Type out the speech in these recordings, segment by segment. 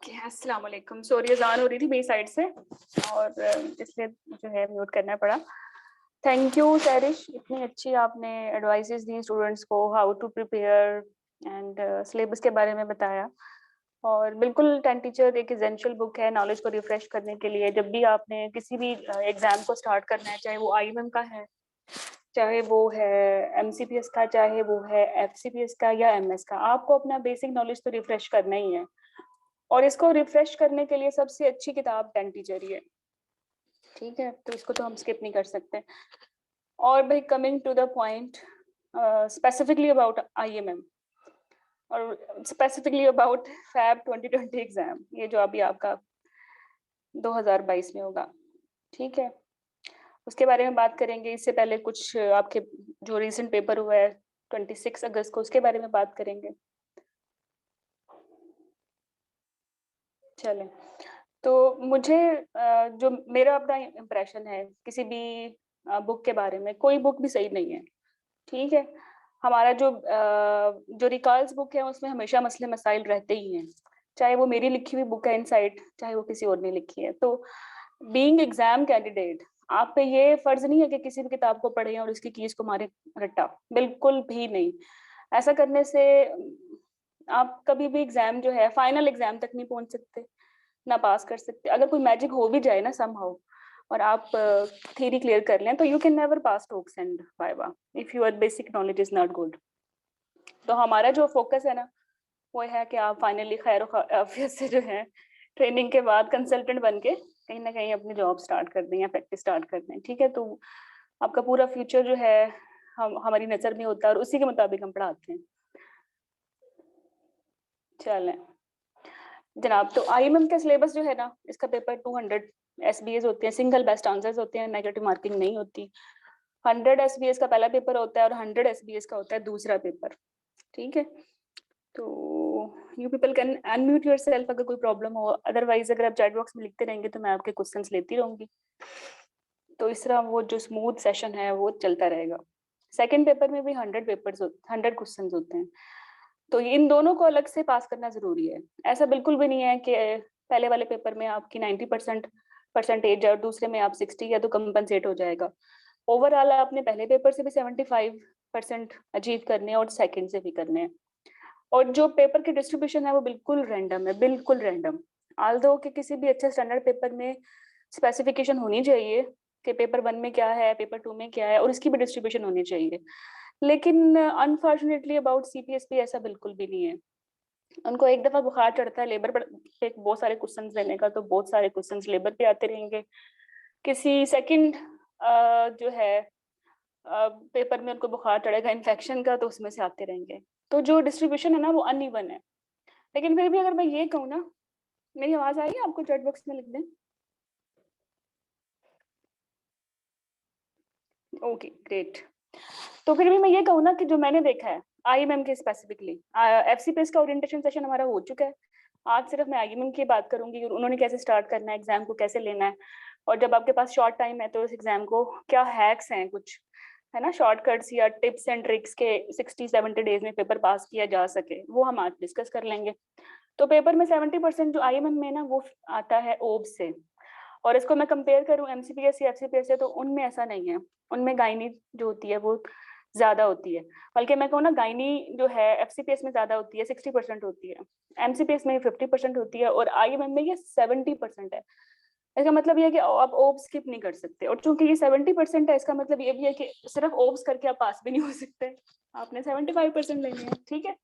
अस्सलाम वालेकुम। सॉरी अज़ान हो रही थी मेरी साइड से और इसलिए जो है म्यूट करना पड़ा। थैंक यू सैरिश, इतनी अच्छी आपने एडवाइसेस दी स्टूडेंट्स को, how to prepare and syllabus के बारे में बताया। और बिल्कुल टेन टीचर एक एसेंशियल बुक है नॉलेज को रिफ्रेश करने के लिए। जब भी आपने किसी भी एग्जाम को स्टार्ट करना है, चाहे वो आईएमएम का है, चाहे वो है एमसीपीएस का, चाहे वो है एफसीपीएस का या एमएस का, आपको अपना बेसिक नॉलेज तो रिफ्रेश करना ही है। और इसको रिफ्रेश करने के लिए सबसे अच्छी किताब टेन टीचर ही है। ठीक है, तो इसको तो हम स्किप नहीं कर सकते। और भाई coming to the point, specifically about IMM और स्पेसिफिकली अबाउट फैब 2020 एग्जाम, ये जो अभी आपका 2022 में होगा। ठीक है, उसके बारे में बात करेंगे। इससे पहले कुछ आपके जो रीसेंट पेपर हुआ है 26 अगस्त को, उसके बारे में बात करेंगे। चलें, तो मुझे जो मेरा अपना इम्प्रेशन है किसी भी बुक के बारे में, कोई बुक भी सही नहीं है। ठीक है, हमारा जो रिकॉल्स बुक है उसमें हमेशा मसले मसाइल रहते ही हैं, चाहे वो मेरी लिखी हुई बुक है इनसाइट, चाहे वो किसी और ने लिखी है। तो बीइंग एग्जाम कैंडिडेट, आप पे ये फर्ज नहीं है कि किसी भी किताब को पढ़ें और उसकी कीज को मारे रट्टा, बिल्कुल भी नहीं। ऐसा करने से आप कभी भी एग्जाम जो है फाइनल एग्जाम तक नहीं पहुंच सकते, ना पास कर सकते। अगर कोई मैजिक हो भी जाए ना समहाउ और आप थ्योरी क्लियर कर लें, तो you can never pass talks and viva if your basic knowledge is not good. तो हमारा जो फोकस है ना, वो है कि आप फाइनली खैर आफियत से जो है ट्रेनिंग के बाद कंसल्टेंट बन के कहीं ना कहीं अपनी जॉब स्टार्ट कर दें या प्रैक्टिस स्टार्ट कर दें। ठीक है, तो आपका पूरा फ्यूचर जो है हमारी नजर में होता है और उसी के मुताबिक हम पढ़ाते हैं। चलें जनाब, तो आईएमएम का सिलेबस जो है ना, इसका पेपर 200 एसबीएस होते हैं, सिंगल बेस्ट आंसर्स होते हैं, नेगेटिव मार्किंग नहीं होती। 100 एसबीएस का पहला पेपर होता है और 100 एसबीएस का होता है दूसरा पेपर। ठीक है, तो you people can unmute yourself अगर कोई प्रॉब्लम हो, अदरवाइज अगर आप चैट बॉक्स में लिखते रहेंगे तो मैं आपके क्वेश्चंस लेती रहूंगी। तो इस तरह वो जो स्मूथ सेशन है वो चलता रहेगा। सेकंड पेपर में भी 100 क्वेश्चन होते हैं, तो इन दोनों को अलग से पास करना जरूरी है। ऐसा बिल्कुल भी नहीं है कि पहले वाले पेपर में आपकी 90% परसेंटेज है और दूसरे में आप 60 या तो कंपनसेट हो जाएगा। ओवरऑल आपने पहले पेपर से भी 75% अचीव करने हैं और सेकंड से भी करने हैं। और जो पेपर की डिस्ट्रीब्यूशन है वो बिल्कुल रैंडम है, बिल्कुल रैंडम। आल्दो कि किसी भी अच्छे स्टैंडर्ड पेपर में स्पेसिफिकेशन होनी चाहिए कि पेपर 1 में क्या है, पेपर 2 में क्या है, और इसकी भी डिस्ट्रीब्यूशन होनी चाहिए। लेकिन अनफॉर्चुनेटली अबाउट सीपीएसपी ऐसा बिल्कुल भी नहीं है। उनको एक दफा बुखार चढ़ता है लेबर पे बहुत सारे क्वेश्चन देने का, तो बहुत सारे क्वेश्चन लेबर पे आते रहेंगे। किसी सेकंड जो है पेपर में उनको बुखार चढ़ेगा इन्फेक्शन का, तो उसमें से आते रहेंगे। तो जो डिस्ट्रीब्यूशन है ना वो अनइवन है। लेकिन फिर भी अगर मैं ये कहूँ ना, मेरी आवाज आ रही है आपको? चैट बॉक्स में लिख दें। Okay great. तो फिर भी मैं ये कहूँ ना कि जो मैंने देखा है आईएमएम के स्पेसिफिकली, एफसीपीएस का ओरिएंटेशन सेशन हमारा हो चुका है। आज सिर्फ मैं आईएमएम की बात करूंगी, उन्होंने कैसे स्टार्ट करना है, एग्जाम को कैसे लेना है, और जब आपके पास शॉर्ट टाइम है तो इस एग्जाम को क्या हैक्स हैं कुछ, है ना, शॉर्टकट्स या टिप्स एंड ट्रिक्स के 60-70 डेज में पेपर पास किया जा सके, वो हम आज डिस्कस कर लेंगे। तो पेपर में 70% जो आईएमएम में ना वो आता है ओब से। और इसको मैं कंपेयर करूं एमसीपीएस या एफसीपीएस से, तो उनमें ऐसा नहीं है। उनमें गायनी जो होती है वो ज्यादा होती है, बल्कि मैं कहूँ ना गायनी जो है एफसीपीएस में ज्यादा होती है, 60% होती है। एमसीपीएस में 50% होती है और आईएमएम में ये 70% है। इसका मतलब ये है कि आप ओब स्किप नहीं कर सकते, और चूंकि ये 70% है, इसका मतलब ये भी है कि सिर्फ ओब्स करके आप पास भी नहीं हो सकते, आपने 75% लेने हैं। ठीक है,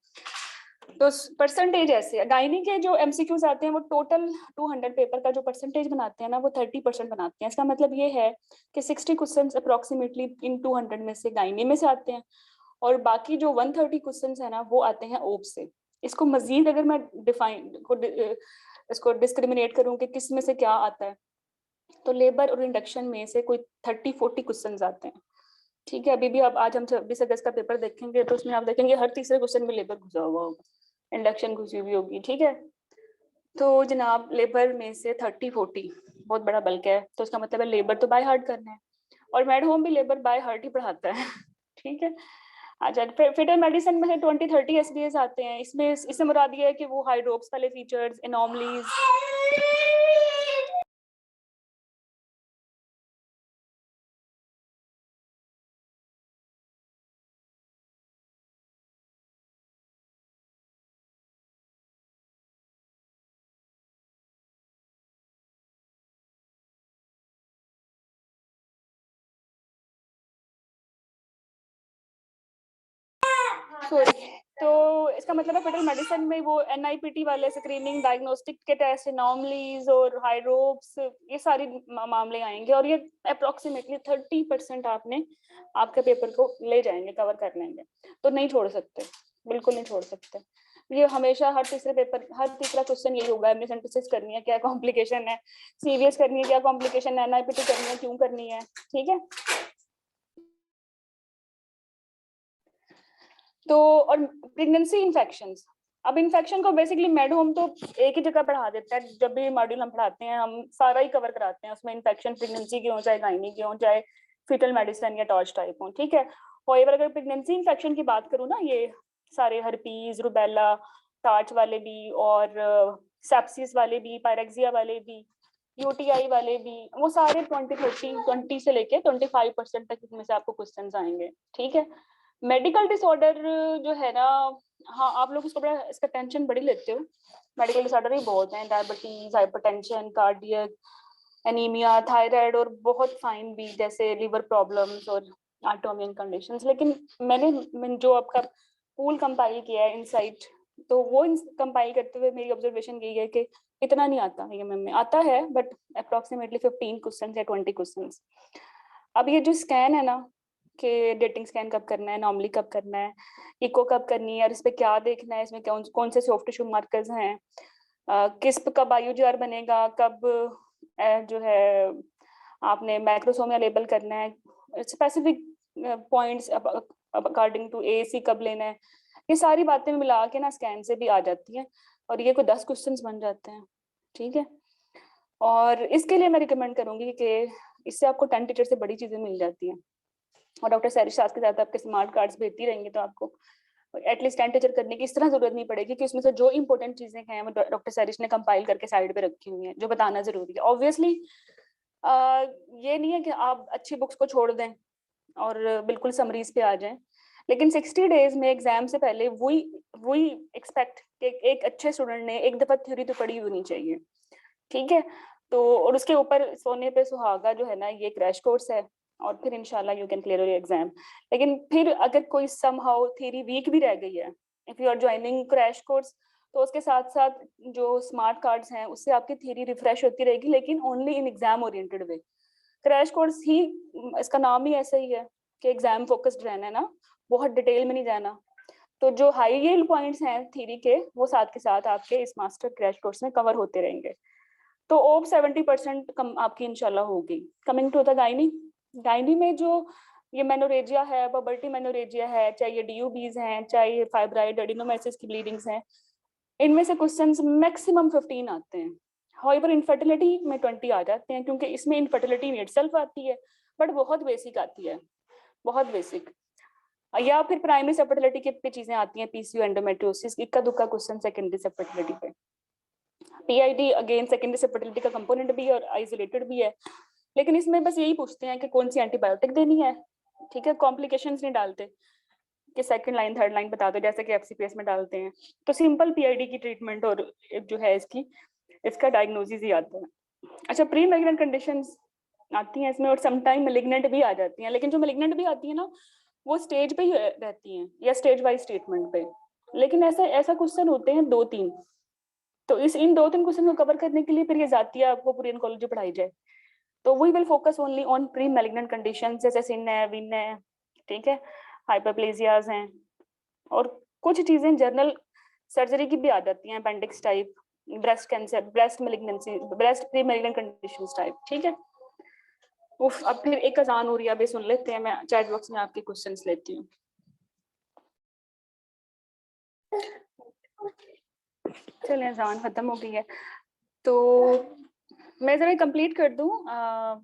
तो परसेंटेज ऐसे है। गायनी के जो एमसीक्यूज आते हैं वो टोटल 200 पेपर का जो परसेंटेज बनाते हैं ना, वो 30% बनाते हैं। इसका मतलब ये है कि 60 क्वेश्चन अप्रोक्सीमेटली इन 200 में से गायनी में से आते हैं, और बाकी जो 130 क्वेश्चन है ना वो आते हैं ओब से। इसको मजीद अगर मैं इसको डिस्क्रिमिनेट करूं कि किस में से क्या आता है, तो लेबर और इंडक्शन में से कोई 30-40 क्वेश्चन आते हैं। ठीक है, अभी भी आप आज हम 26 अगस्त का पेपर देखेंगे तो उसमें आप देखेंगे हर तीसरे क्वेश्चन में लेबर घुसा हुआ होगा, इंडक्शन घुसी हुई होगी। ठीक है, तो जनाब लेबर में से 30-40 बहुत बड़ा बल्क है, तो इसका मतलब है लेबर तो बाय हार्ट करना है, और मैड होम भी लेबर बाय हार्ट ही पढ़ाता है। ठीक है, अच्छा, फिटर मेडिसिन में से 20-30 एसडीएस आते हैं। इससे मुराद ये है कि वो हाइड्रोप्स वाले फीचर्स, एनॉमलीज, सॉरी। तो इसका मतलब है फेटल मेडिसिन में वो एनआईपीटी वाले स्क्रीनिंग, डायग्नोस्टिक के टेस्ट, एनॉमलीज और हाइड्रोप्स, ये सारी मामले आएंगे और ये अप्रोक्सीमेटली 30% आपने आपके पेपर को ले जाएंगे, कवर कर लेंगे। तो नहीं छोड़ सकते, बिल्कुल नहीं छोड़ सकते। ये हमेशा हर तीसरा क्वेश्चन यही होगा, एमडी सिंथेसिस करनी है, क्या कॉम्प्लिकेशन है, सीवीएस करनी है, क्या कॉम्प्लिकेशन है, एनआईपीटी करनी है, क्यों करनी है, ठीक है। तो और प्रेगनेंसी इन्फेक्शंस, अब इन्फेक्शन को बेसिकली मेड होम तो एक ही जगह पढ़ा देता है। जब भी मॉड्यूल हम पढ़ाते हैं हम सारा ही कवर कराते हैं उसमें, इन्फेक्शन प्रेगनेंसी के हो, चाहे गायनी के हो, चाहे फीटल मेडिसिन या टॉर्च टाइप हो, ठीक है। और अगर प्रेगनेंसी इन्फेक्शन की बात करूँ ना, ये सारे हर्पीज, रूबेला, टार्च वाले भी और सेप्सिस वाले भी, पायरेक्सिया वाले भी, यूटीआई वाले भी, वो सारे 20 से लेके 25% तक इसमें से आपको क्वेश्चंस आएंगे, ठीक है। मेडिकल डिसऑर्डर जो है ना, हाँ आप लोग इसको बड़ा इसका टेंशन बड़ी लेते हो। मेडिकल डिसऑर्डर ही बहुत हैं, diabetes, hypertension, cardiac, anaemia, thyroid और बहुत फाइन भी, जैसे लिवर प्रॉब्लम्स और ऑटोइम्यून कंडीशंस। लेकिन मैंने जो आपका पूल कंपाइल किया है इनसाइट, तो वो कंपाइल करते हुए मेरी ऑब्जर्वेशन यही है कि इतना नहीं आता है, में आता है बट अप्रोक्सीमेटली 15 क्वेश्चन या 20 क्वेश्चन। अब ये जो स्कैन है ना, कि डेटिंग स्कैन कब करना है, नॉर्मली कब करना है, इको कब करनी है और इस पे क्या देखना है, इसमें कौन कौन से सॉफ्ट टिश्यू मार्कर्स हैं, किस कब आईयूजीआर बनेगा, कब जो है आपने मैक्रोसोमिया लेबल करना है, specific points according to AC कब लेना है, ये सारी बातें मिला के ना स्कैन से भी आ जाती हैं और ये कोई 10 क्वेश्चंस बन जाते हैं, ठीक है। और इसके लिए मैं रिकमेंड करूंगी कि इससे आपको 10 टीचर से बड़ी चीजें मिल जाती हैं और डॉक्टर सैरिश साहब के साथ आपके स्मार्ट कार्ड्स भेजती रहेंगे तो आपको एटलीस्ट 10 टीचर करने की इस तरह जरूरत नहीं पड़ेगी कि उसमें से जो इंपॉर्टेंट चीजें हैं वो डॉक्टर सैरिश ने कंपाइल करके साइड पे रखी हुई हैं, जो बताना जरूरी है। ऑब्वियसली ये नहीं है कि आप अच्छी बुक्स को छोड़ दें और बिल्कुल समरीज पे आ जाएं, लेकिन 60 डेज में एग्जाम से पहले वही एक्सपेक्ट एक अच्छे स्टूडेंट ने एक दफा थ्योरी तो पढ़ी होनी चाहिए, ठीक है। तो और उसके ऊपर सोने पे सुहागा जो है ना, ये क्रैश कोर्स है और फिर इंशाल्लाह you can clear your exam. लेकिन फिर अगर कोई समहाउ थ्योरी वीक भी रह गई है, if you are joining crash course, तो उसके साथ साथ जो स्मार्ट कार्ड्स हैं उससे आपकी थ्योरी रिफ्रेश होती रहेगी, लेकिन only in exam oriented way. Crash course ही, इसका नाम ही ऐसा ही है कि एग्जाम फोकस्ड रहना है ना, बहुत डिटेल में नहीं जाना। तो जो हाई यील्ड पॉइंट्स हैं थ्योरी के, वो साथ के साथ आपके इस मास्टर क्रैश कोर्स में कवर होते रहेंगे। तो ओप 70% कम आपकी इंशाल्लाह होगी। Coming to the gynae, gynae में जो ये मेनोरेजिया है, बबल्टी मेनोरेजिया है, चाहे ये डीयूबीज हैं, चाहे ये फाइब्राइड एडिनोमाइसिस की ब्लीडिंग्स हैं, इनमें से क्वेश्चंस मैक्सिमम 15 आते हैं। हाउएवर इनफर्टिलिटी में 20 आ जाते हैं, क्योंकि इसमें इनफर्टिलिटी इन इटसेल्फ आती है बट बहुत बेसिक आती है, बहुत बेसिक। या फिर प्राइमरी फर्टिलिटी की पे चीजें आती हैं, पीसीओ, एंडोमेट्रियोसिस, इक्का दुक्का क्वेश्चन सेकेंडरी फर्टिलिटी पे। पीआईडी अगेन सेकेंडरी फर्टिलिटी का कंपोनेंट भी है और आइसोलेटेड भी है, लेकिन इसमें बस यही पूछते हैं कि कौन सी एंटीबायोटिक देनी है, ठीक है। कॉम्प्लिकेशंस नहीं डालते कि सेकंड लाइन थर्ड लाइन बता दो जैसे कि एफसीपीएस में डालते हैं। तो सिंपल पीआईडी की ट्रीटमेंट और जो है इसका डायग्नोसिस ही आता है। अच्छा, प्री मैग्नेंट कंडीशंस आती हैं इसमें और समटाइम मैलिग्नेंट भी आ जाती हैं, लेकिन जो मैलिग्नेंट भी आती है ना, वो स्टेज पे ही रहती हैं या स्टेज वाइज ट्रीटमेंट पे। लेकिन ऐसा ऐसा क्वेश्चन होते हैं 2-3, तो इन 2-3 क्वेश्चन को कवर करने के लिए फिर ये जातिया आपको पूरी ओंकोलॉजी पढ़ाई जाए। तो we will focus only on pre malignant conditions, जैसे सिन है, विन है, ठीक है, हाइपरप्लेजियाज हैं और कुछ चीजें जर्नल सर्जरी की भी आ जाती हैं, appendix type, breast cancer, breast malignancy, breast pre malignant conditions type, ठीक है। उफ, अब फिर एक अजान हो रही है, अभी सुन लेते हैं, मैं चैट बॉक्स में आपके क्वेश्चंस लेती हूँ। चलिए, अजान खत्म हो गई है तो मैं जरा कंप्लीट कर दूं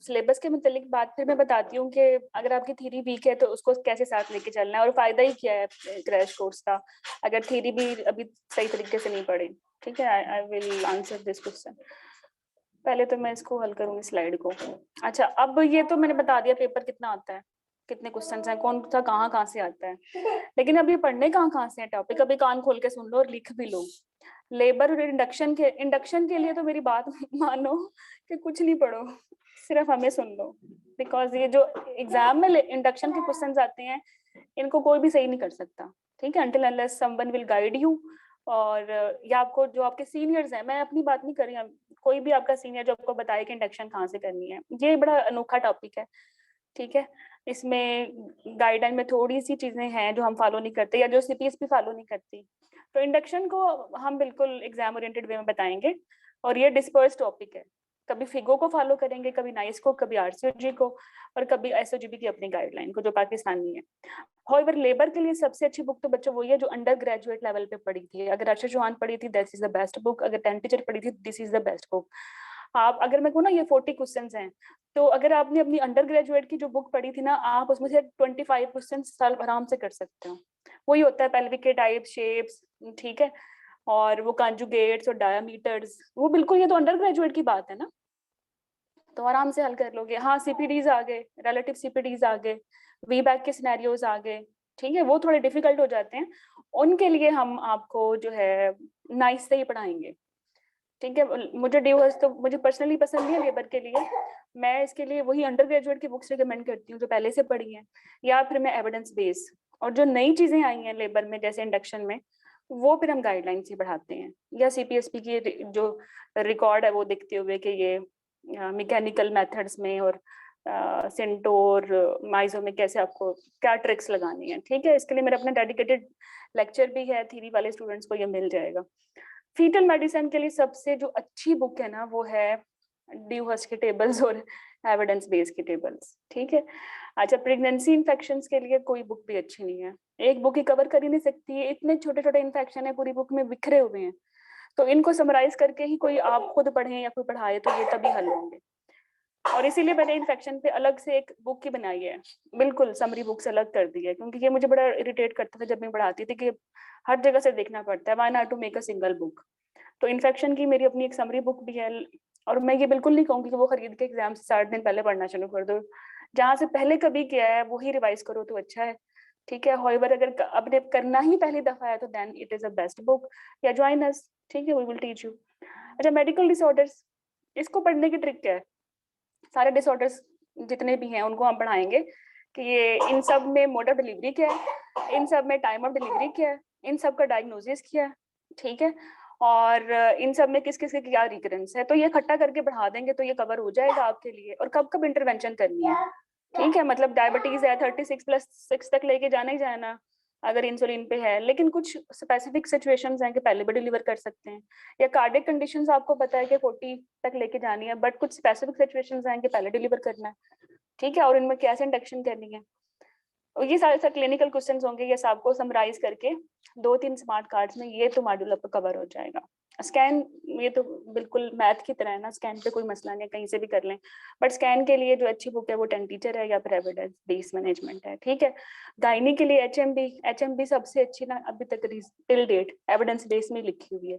सिलेबस के मुतालिक बात, फिर मैं बताती हूँ कि अगर आपकी थ्योरी वीक है तो उसको कैसे साथ लेके चलना है और फायदा ही क्या है क्रैश कोर्स का अगर थ्योरी भी अभी सही तरीके से नहीं पढ़े। ठीक है, I will answer this question. पहले तो मैं इसको हल करूंगी स्लाइड को। अच्छा, अब ये तो मैंने बता दिया पेपर कितना आता है, कितने क्वेश्चन हैं, कौन सा कहाँ से आता है, लेकिन अब ये पढ़ने कहाँ से है टॉपिक, अभी कान खोल के सुन लो और लिख भी लो। लेबर और इंडक्शन के लिए तो मेरी बात मानो कि कुछ नहीं पढ़ो, सिर्फ हमें सुन लो, बिकॉज ये जो एग्जाम में इंडक्शन के क्वेश्चंस आते हैं इनको कोई भी सही नहीं कर सकता। ठीक है, until unless someone will guide you. और या आपको जो आपके सीनियर्स हैं, मैं अपनी बात नहीं कर रही हूँ, कोई भी आपका सीनियर जो आपको बताए कि इंडक्शन कहाँ से करनी है, ये बड़ा अनोखा टॉपिक है। ठीक है, इसमें गाइडलाइन में थोड़ी सी चीजें हैं जो हम फॉलो नहीं करते या जो सीपीएसपी फॉलो नहीं करती। तो इंडक्शन को हम बिल्कुल एग्जाम ओरिएंटेड वे में बताएंगे और ये डिस्पर्स टॉपिक है, कभी फिगो को फॉलो करेंगे, कभी नाइस को, कभी आरसीओजी को और कभी एसओजीबी की अपनी गाइडलाइन को जो पाकिस्तानी है। हाउएवर लेबर के लिए सबसे अच्छी बुक तो बच्चों वही है जो अंडर ग्रेजुएट लेवल पे पढ़ी थी। अगर अर्शद चौहान पढ़ी थी this is the best book, अगर 10th टीचर पढ़ी थी this is the best book. आप अगर मैं कहूँ ना ये 40 क्वेश्चंस हैं, तो अगर आपने अपनी अंडर ग्रेजुएट की जो बुक पढ़ी थी ना, आप उसमें से 25 क्वेश्चन सॉल्व आराम से कर सकते हो। वही होता है पेल्विक के टाइप, शेप्स, ठीक है, और वो कॉन्जुगेट्स और डायमीटर्स, वो बिल्कुल ये तो अंडर ग्रेजुएट की बात है ना, तो आराम से हल कर लोगे। हाँ, सीपीडीज आ गए, रिलेटिव सीपीडीज आ गए, वी बैक के सिनेरियोज आ गए, ठीक है, वो थोड़े डिफिकल्ट हो जाते हैं, उनके लिए हम आपको जो है नाइस से ही पढ़ाएंगे। ठीक है, मुझे ड्यूहर्स तो मुझे पर्सनली पसंद नहीं है लेबर के लिए, मैं इसके लिए वही अंडर ग्रेजुएट की बुक्स रिकमेंड करती हूँ जो पहले से पढ़ी हैं, या फिर मैं एविडेंस बेस, और जो नई चीजें आई हैं लेबर में जैसे इंडक्शन में, वो फिर हम गाइडलाइन से बढ़ाते हैं, या सीपीएसपी की जो रिकॉर्ड है वो देखते हुए कि ये मैकेनिकल मेथड्स में और सेंटोर माइजो में कैसे आपको क्या ट्रिक्स लगानी है। ठीक है, इसके लिए मेरा अपना डेडिकेटेड लेक्चर भी है, थ्योरी वाले स्टूडेंट्स को ये मिल जाएगा। फीटल मेडिसिन के लिए सबसे जो अच्छी बुक है ना वो है ड्यूहर्स की टेबल्स और एविडेंस बेस की टेबल्स। ठीक है, अच्छा, प्रेगनेंसी इन्फेक्शंस के लिए कोई बुक भी अच्छी नहीं है, एक बुक ही कवर कर ही नहीं सकती है, इतने छोटे छोटे इन्फेक्शन है पूरी बुक में बिखरे हुए हैं, तो इनको समराइज करके ही कोई आप खुद पढ़ें या कोई पढ़ाए तो ये तभी हल होंगे। और इसीलिए मैंने इन्फेक्शन पे अलग से एक बुक ही बनाई है, बिल्कुल समरी बुक से अलग कर दी है, क्योंकि ये मुझे बड़ा इरिटेट करता था जब मैं पढ़ाती थी कि हर जगह से देखना पड़ता है, why not to make a single book. तो इन्फेक्शन की मेरी अपनी एक समरी बुक भी है, और मैं ये बिल्कुल नहीं कहूँगी कि वो खरीद के एग्जाम से 60 दिन पहले पढ़ना शुरू कर दो, जहाँ से पहले कभी किया है वही रिवाइज करो तो अच्छा है। ठीक है, हाउएवर अगर अपने करना ही पहली दफा है तो then it is a best book, या ज्वाइन अस। ठीक है, वी विल टीच यू। अच्छा, मेडिकल डिसऑर्डर्स, इसको पढ़ने की ट्रिक क्या है, सारे डिसऑर्डर्स जितने भी हैं उनको हम पढ़ाएंगे कि ये इन सब में मोड ऑफ डिलीवरी क्या है, इन सब में टाइम ऑफ डिलीवरी क्या है, इन सब का डायग्नोसिस क्या है। ठीक है, और इन सब में किस किस के क्या रिकरेंस है, तो ये इकट्ठा करके बढ़ा देंगे तो ये कवर हो जाएगा आपके लिए। और कब कब इंटरवेंशन करनी है, ठीक है, मतलब डायबिटीज है 36+6 तक लेके जाना ही जाना अगर इंसुलिन पे है, लेकिन कुछ स्पेसिफिक सिचुएशंस हैं कि पहले भी डिलीवर कर सकते हैं, या कार्डियक कंडीशंस आपको पता है कि 40 तक लेके जानी है, बट कुछ स्पेसिफिक सिचुएशंस हैं कि पहले डिलीवर करना है। ठीक है, और इनमें कैसे इंडक्शन करनी है, और ये सारे क्लिनिकल क्वेश्चंस होंगे, ये सबको समराइज करके 2-3 स्मार्ट कार्ड्स में ये तो मॉड्यूल आपका कवर हो जाएगा। स्कैन ये तो बिल्कुल मैथ की तरह है ना, स्कैन पे कोई मसला नहीं, कहीं से भी कर लें, बट स्कैन के लिए जो अच्छी बुक है वो 10 टीचर है या फिर एविडेंस बेस मैनेजमेंट है। ठीक है, गायनी के लिए एचएमबी सबसे अच्छी ना अभी तक टिल डेट एविडेंस बेस में लिखी हुई है।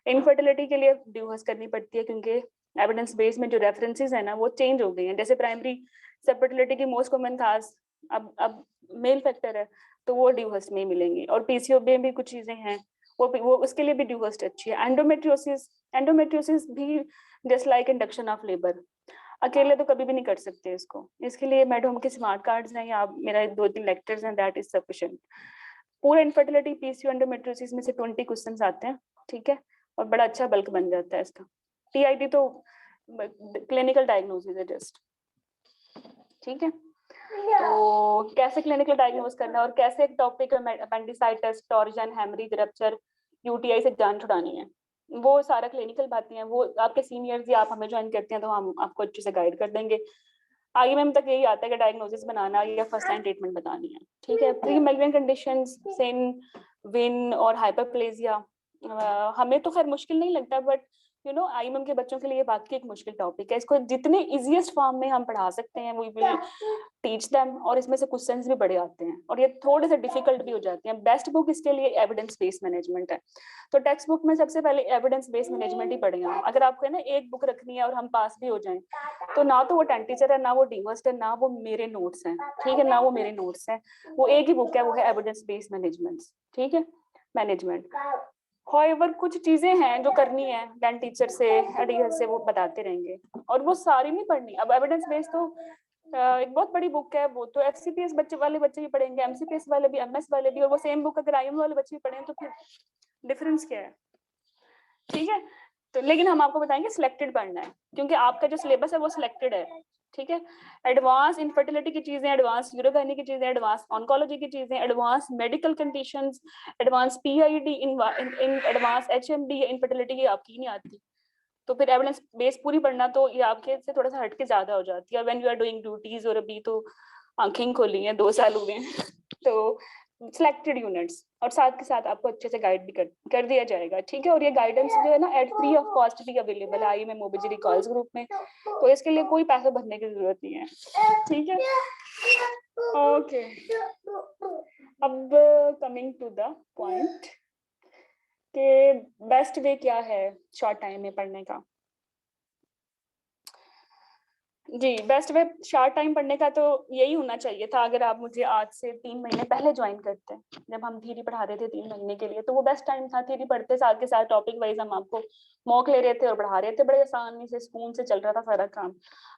इनफर्टिलिटी के लिए ड्यूहर्स करनी पड़ती है क्योंकि एविडेंस बेस में जो रेफरेंसेस है ना वो चेंज हो गई हैं, जैसे प्राइमरी सबफर्टिलिटी की मोस्ट कॉमन काज अब मेल फैक्टर है तो वो ड्यूहर्स में ही मिलेंगी, और पीसीओ में भी कुछ चीजें हैं वो उसके लिए भी ड्यूहर्स अच्छी है। एंडोमेट्रियोसिस भी just like induction of labour, अकेले तो कभी भी नहीं कर सकते इसको, इसके लिए मैडम के स्मार्ट कार्ड्स हैं या मेरा 2-3 लेक्चर्स हैं, दैट इज सफिशिएंट। पूरा इनफर्टिलिटी पीसीओ एंडोमेट्रियोसिस में से 20 क्वेश्चंस आते हैं। ठीक है, और बड़ा अच्छा बल्क बन जाता है इसका। टीआईटी तो क्लिनिकल डायग्नोसिस है जस्ट। ठीक है, तो कैसे क्लिनिकल डायग्नोस करना है और कैसे एक topic appendicitis, torsion, haemorrhage, rupture, UTI से जान छुड़ानी है, वो सारा क्लिनिकल बातें हैं, वो आपके सीनियर्स या आप हमें ज्वाइन करते हैं तो हम आपको अच्छे से गाइड कर देंगे। आईएमएम तक यही आता है कि डायग्नोसिस बनाना या फर्स्ट लाइन ट्रीटमेंट बतानी है। ठीक है, प्री मैग्नेट कंडीशंस, सिन, विन और हाइपरप्लेजिया हमें तो खैर मुश्किल नहीं लगता, बट आईएमएम के बच्चों के लिए बाकी एक मुश्किल टॉपिक है। इसको जितने इजीएस्ट फॉर्म में हम पढ़ा सकते हैं वी विल टीच देम, और इसमें से क्वेश्चंस भी बड़े आते हैं और ये थोड़े से डिफिकल्ट भी हो जाते हैं। बेस्ट बुक इसके लिए एविडेंस बेस्ड मैनेजमेंट है। तो टेक्स्ट बुक में सबसे पहले एविडेंस बेस्ड मैनेजमेंट ही पढ़ेंगे। अगर आपको है ना एक बुक रखनी है और हम पास भी हो जाएं, तो ना तो वो 10 टीचर है, ना वो डिवर्स्ड है, ना वो मेरे नोट्स हैं, ठीक है, ना वो मेरे नोट्स हैं। वो एक ही बुक है, वो है एविडेंस बेस्ड मैनेजमेंट, ठीक है, मैनेजमेंट। होएवर कुछ चीजें हैं जो करनी है 10 टीचर से एडीएल से, वो बताते रहेंगे और वो सारी नहीं पढ़नी। अब एविडेंस बेस्ड तो एक बहुत बड़ी बुक है, वो तो एफसीपीएस बच्चे वाले बच्चे भी पढ़ेंगे, एमसीपीएस वाले भी, एमएस वाले भी, और वो सेम बुक अगर आईएम वाले बच्चे भी पढ़ें तो फिर डिफरेंस क्या है, ठीक है। तो लेकिन हम आपको बताएंगे सिलेक्टेड पढ़ना है, क्योंकि आपका जो सिलेबस है वो सिलेक्टेड है, ठीक है। एडवांस इनफर्टिलिटी की चीजें, एडवांस यूरोगाइनी की चीजें, एडवांस ऑन्कोलॉजी की चीजें, advance medical conditions, advance PID, in advance HMD, infertility की आपकी नहीं आती, तो फिर एविडेंस बेस पूरी पढ़ना तो ये आपके से थोड़ा सा हटके ज्यादा हो जाती है। When you are doing duties, और अभी तो आंखें खोली हैं, 2 साल हुए हैं, तो सिलेक्टेड यूनिट्स, और साथ के साथ आपको अच्छे से गाइड भी कर दिया जाएगा, ठीक है। और ये गाइडेंस जो है ना एट फ्री ऑफ कॉस्ट भी अवेलेबल है आईएमएम ओबीजी रिकॉल्स ग्रुप में, तो इसके लिए कोई पैसा भरने की जरूरत नहीं है, ठीक है। ओके, अब कमिंग टू द पॉइंट कि बेस्ट वे क्या है शॉर्ट टाइम में पढ़ने का। जी, बेस्ट वे शॉर्ट टाइम पढ़ने का तो यही होना चाहिए था। अगर आप मुझे आज से 3 महीने पहले ज्वाइन करते, जब हम थ्योरी पढ़ा रहे थे 3 महीने के लिए, तो वो बेस्ट टाइम था। थ्योरी पढ़ते साथ के साथ टॉपिक वाइज हम आपको मॉक ले रहे थे और पढ़ा रहे थे, बड़े आसानी से सुकून से चल रहा था सारा काम।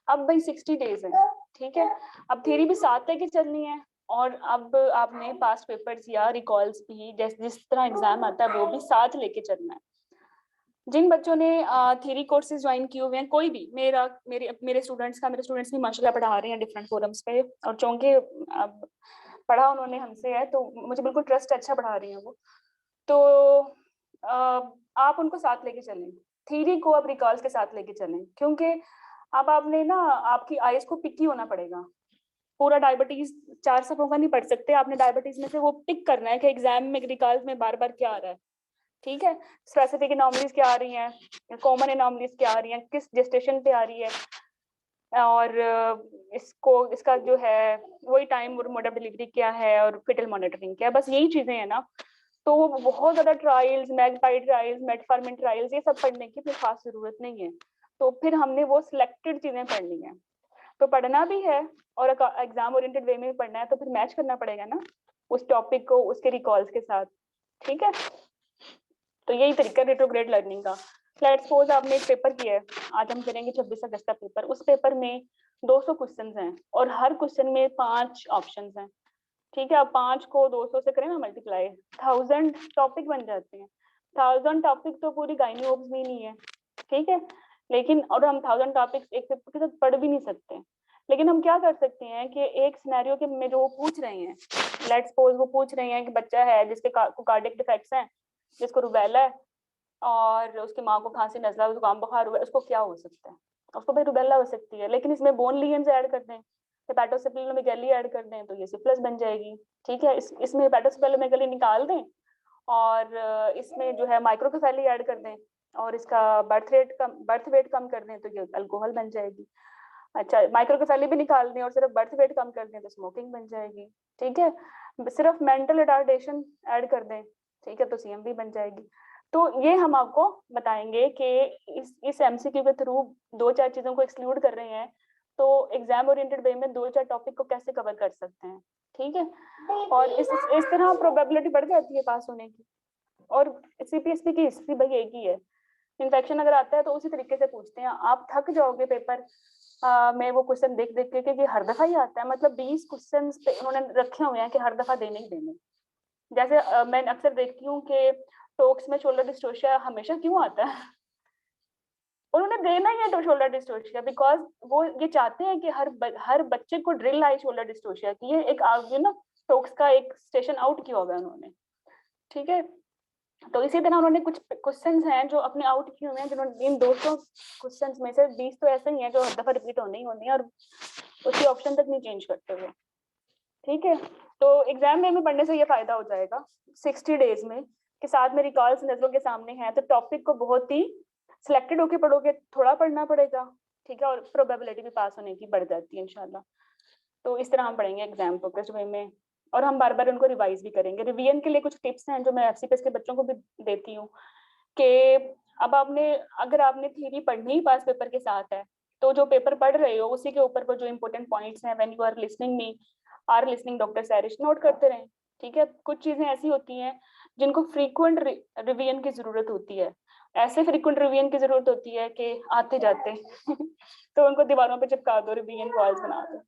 अब भाई 60 डेज है, ठीक है। अब थ्योरी भी साथ लेके चलनी है, और अब आपने पास्ट पेपर्स या रिकॉल्स भी जिस तरह एग्जाम आता है वो भी साथ लेके चलना है। जिन बच्चों ने थ्योरी कोर्सेज ज्वाइन किए हुए हैं, कोई भी मेरे स्टूडेंट्स भी माशाल्लाह पढ़ा रहे हैं डिफरेंट फोरम्स पे, और चूंकि पढ़ा उन्होंने हमसे है तो मुझे बिल्कुल ट्रस्ट, अच्छा पढ़ा रही हैं वो। तो आप उनको साथ लेके चलें, थ्योरी को अब रिकॉल्स के साथ लेके चलें, क्योंकि अब आपने ना आपकी आईज को पिकी होना पड़ेगा। पूरा डायबिटीज 4 सफों का नहीं पढ़ सकते आपने, डायबिटीज में से वो पिक करना है कि एग्जाम में रिकॉल्स में बार बार क्या आ रहा है, ठीक है। स्पेसिफिक एनॉमलीज क्या आ रही हैं, कॉमन एनॉमलीज क्या आ रही हैं, किस जेस्टेशन पे आ रही है, और इसका जो है वही टाइम और मोड ऑफ डिलीवरी क्या है, और फिटल मॉनिटरिंग क्या है, बस यही चीजें हैं ना। तो बहुत ज्यादा ट्रायल्स, मैग्पाई ट्रायल्स, मेटफॉर्मिन ट्रायल्स, ये सब पढ़ने की फिर खास जरूरत नहीं है। तो फिर हमने वो सिलेक्टेड चीजें पढ़नी है, तो पढ़ना भी है और एग्जाम ओरिएंटेड वे में भी पढ़ना है, तो फिर मैच करना पड़ेगा ना उस टॉपिक को उसके रिकॉल्स के साथ, ठीक है। तो यही तरीका रेट्रोग्रेड लर्निंग का। लेट्स सपोज आपने एक पेपर किया है, आज हम करेंगे 26 अगस्त का पेपर। उस पेपर में 200 क्वेश्चंस हैं और हर क्वेश्चन में 5 ऑप्शंस हैं, ठीक है। अब 5 को 200 से करें ना मल्टीप्लाई, 1000 टॉपिक बन जाते हैं। 1000 टॉपिक तो पूरी गाइनी ओब्स भी नहीं है, ठीक है। लेकिन और हम 1000 टॉपिक्स एक पेपर के साथ पढ़ भी नहीं सकते, लेकिन हम क्या कर सकते हैं कि एक सिनेरियो के में जो वो पूछ रहे हैं, लेट्स सपोज वो पूछ रहे हैं कि बच्चा है जिसके कार्डियक डिफेक्ट्स हैं, जिसको रुबेला है, और उसकी माँ को खांसी, नजला, जुकाम, बुखार हुआ, उसको क्या हो सकता है। उसको भाई रुबेला हो सकती है, लेकिन इसमें बोन लीजेंस ऐड कर दें, हेपेटोसेफेलोमेगाली ऐड कर दें, तो ये सिफिलिस बन जाएगी, ठीक है। इसमें हेपेटोसेफेलोमेगाली निकाल दें, और इसमें जो है माइक्रोकेफेली ऐड कर दें, और इसका बर्थ वेट कम कर दें, तो ये अल्कोहल बन जाएगी। अच्छा, माइक्रोकेफेली भी निकाल दें और सिर्फ बर्थ वेट कम कर दें, तो स्मोकिंग बन जाएगी, ठीक है। सिर्फ मेंटल रिटार्डेशन ऐड कर दें, ठीक है, तो सीएमवी बन जाएगी। तो ये हम आपको बताएंगे कि इस एमसीक्यू के थ्रू 2-4 चीजों को एक्सक्लूड कर रहे हैं, तो एग्जाम ओरिएंटेड वे में 2-4 टॉपिक को कैसे कवर कर सकते हैं, ठीक है। और इस तरह प्रोबेबिलिटी बढ़ जाती है पास होने की। और सीपीएससी की हिस्ट्री भाई एक ही है, इन्फेक्शन अगर आता है तो उसी तरीके से पूछते हैं, आप थक जाओगे पेपर में वो क्वेश्चन देख देख के कि हर दफा ही आता है, मतलब 20 क्वेश्चन उन्होंने रखे हुए हैं कि हर दफा देने ही देने। जैसे मैं अक्सर देखती हूँ कि टॉक्स में शोल्डर डिस्टोशिया हमेशा क्यों आता है, उन्होंने देना ही है तो शोल्डर डिस्टोशिया, बिकॉज वो ये चाहते हैं कि हर बच्चे को ड्रिल आए शोल्डर डिस्टोशिया की। ये एक टॉक्स का एक स्टेशन आउट किया होगा उन्होंने, ठीक है। तो इसी तरह उन्होंने कुछ क्वेश्चंस हैं जो अपने आउट किए हुए हैं, जिन्होंने इन 200 क्वेश्चंस में से 20 तो ऐसे ही हैं जो हर दफा रिपीट होने ही होने हैं, और उसकी ऑप्शन तक नहीं चेंज करते हुए, ठीक है। तो एग्जाम में पढ़ने से ये फायदा हो जाएगा 60 डेज में, के साथ में रिकॉल्स नजरों के सामने हैं, तो टॉपिक को बहुत ही सिलेक्टेड होके पढ़ोगे थोड़ा पढ़ना पड़ेगा, ठीक है, और प्रोबेबिलिटी भी पास होने की बढ़ जाती है इंशाल्लाह। तो इस तरह हम पढ़ेंगे एग्जाम फोकस्ड वे में, और हम बार बार उनको रिवाइज भी करेंगे। रिवीजन के लिए कुछ टिप्स हैं जो मैं एफसीपीएस के बच्चों को भी देती हूँ कि अब अगर आपने थ्योरी पढ़नी ही पास पेपर के साथ है, तो जो पेपर पढ़ रहे हो उसी के ऊपर पर जो इंपॉर्टेंट पॉइंट्स हैं, when you are listening me are listening doctor Sairish, note करते रहें, ठीक है। कुछ चीजें ऐसी होती हैं जिनको फ्रीक्वेंट रिवीजन की जरूरत होती है, ऐसे फ्रीक्वेंट रिवीजन की जरूरत होती है कि आते जाते तो उनको दीवारों पे चिपका दो, रिवीजन वॉल्स बना दो।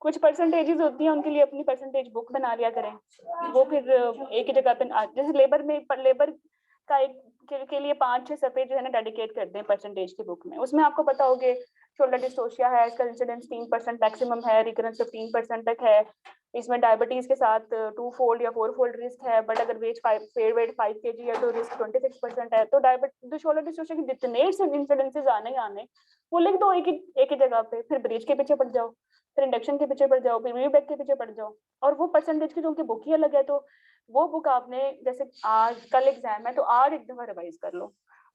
कुछ परसेंटेजेस होती हैं, उनके लिए अपनी परसेंटेज बुक बना लिया करें, वो फिर एक ही जगह पे, जैसे लेबर का के लिए 5-6 सफे जो है ना डेडिकेट कर दें परसेंटेज की बुक में। उसमें आपको पता होगे शोल्डर डिस्टोशिया है, इसका इंसिडेंस 3% मैक्सिमम है, रिकरेंस 15% तक है, इसमें डायबिटीज के साथ 2 फोल्ड या 4 फोल्ड रिस्क है, बट अगर वेट 5 kg है तो रिस्क 26% है। तो शोल्डर डिस्टोशिया के जितने इंसिडेंसेस आने वो लिख दो एक ही जगह पे, फिर ब्रिज के पीछे पड़ जाओ, फिर इंडक्शन के पीछे पड़ जाओ, फिर वी बैक के पीछे पड़ जाओ, और वो परसेंटेज की जो उनकी बुक ही अलग है, तो वो बुक आपने जैसे आज कल एग्जाम है तो आज एक दफा रिवाइज कर लो,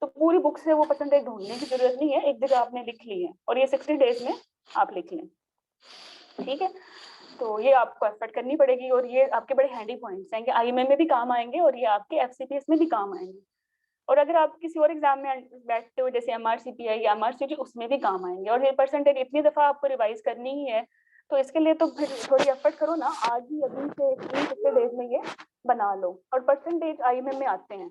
तो पूरी बुक से वो परसेंटेज ढूंढने की जरूरत नहीं है, एक जगह आपने लिख ली है और ये 60 डेज में आप लिख लें, ठीक है। तो ये आपको एफर्ट करनी पड़ेगी, और ये आपके बड़े हैंडी पॉइंट्स हैं कि आईएमएम में भी काम आएंगे और ये आपके एफसीपीएस में भी काम आएंगे, और अगर आप किसी और एग्जाम में बैठते हो जैसे एमआरसीपीआई या एमआरसीटी, उसमें भी काम आएंगे। और ये परसेंटेज इतनी दफा आपको रिवाइज करनी ही है, तो इसके लिए तो फिर थोड़ी एफर्ट करो ना, आज ही अभी से 3 डेज में ये बना लो। और परसेंटेज आईएमएम में आते हैं,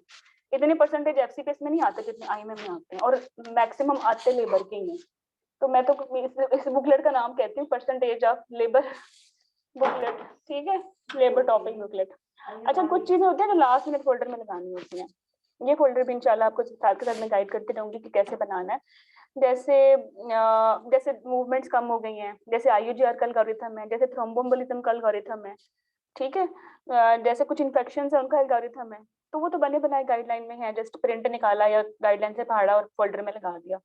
इतने परसेंटेज एफसीपीएस में नहीं आते जितने आईएमएम में आते हैं, और मैक्सिमम आते लेबर के ही हैं। तो मैं तो इस बुकलेट का नाम कहती हूँ परसेंटेज ऑफ लेबर बुकलेट, ठीक है, लेबर टॉपिक बुकलेट। अच्छा, कुछ चीजें होती हैं जो लास्ट मिनट फोल्डर में लगानी होती हैं, ये फोल्डर भी इंशाल्लाह आपको साथ के साथ में गाइड करती रहूंगी कि कैसे बनाना है। जैसे मूवमेंट्स कम हो गई हैं, जैसे आईयूजीआर का एल्गोरिथम है, जैसे थ्रोम्बोएम्बोलिज्म का एल्गोरिथम है, ठीक है, जैसे कुछ इन्फेक्शन है उनका एल्गोरिथम है, तो वो तो बने बनाए गाइडलाइन में है, जस्ट प्रिंट निकाला या गाइडलाइन से फाड़ा और फोल्डर में लगा दिया,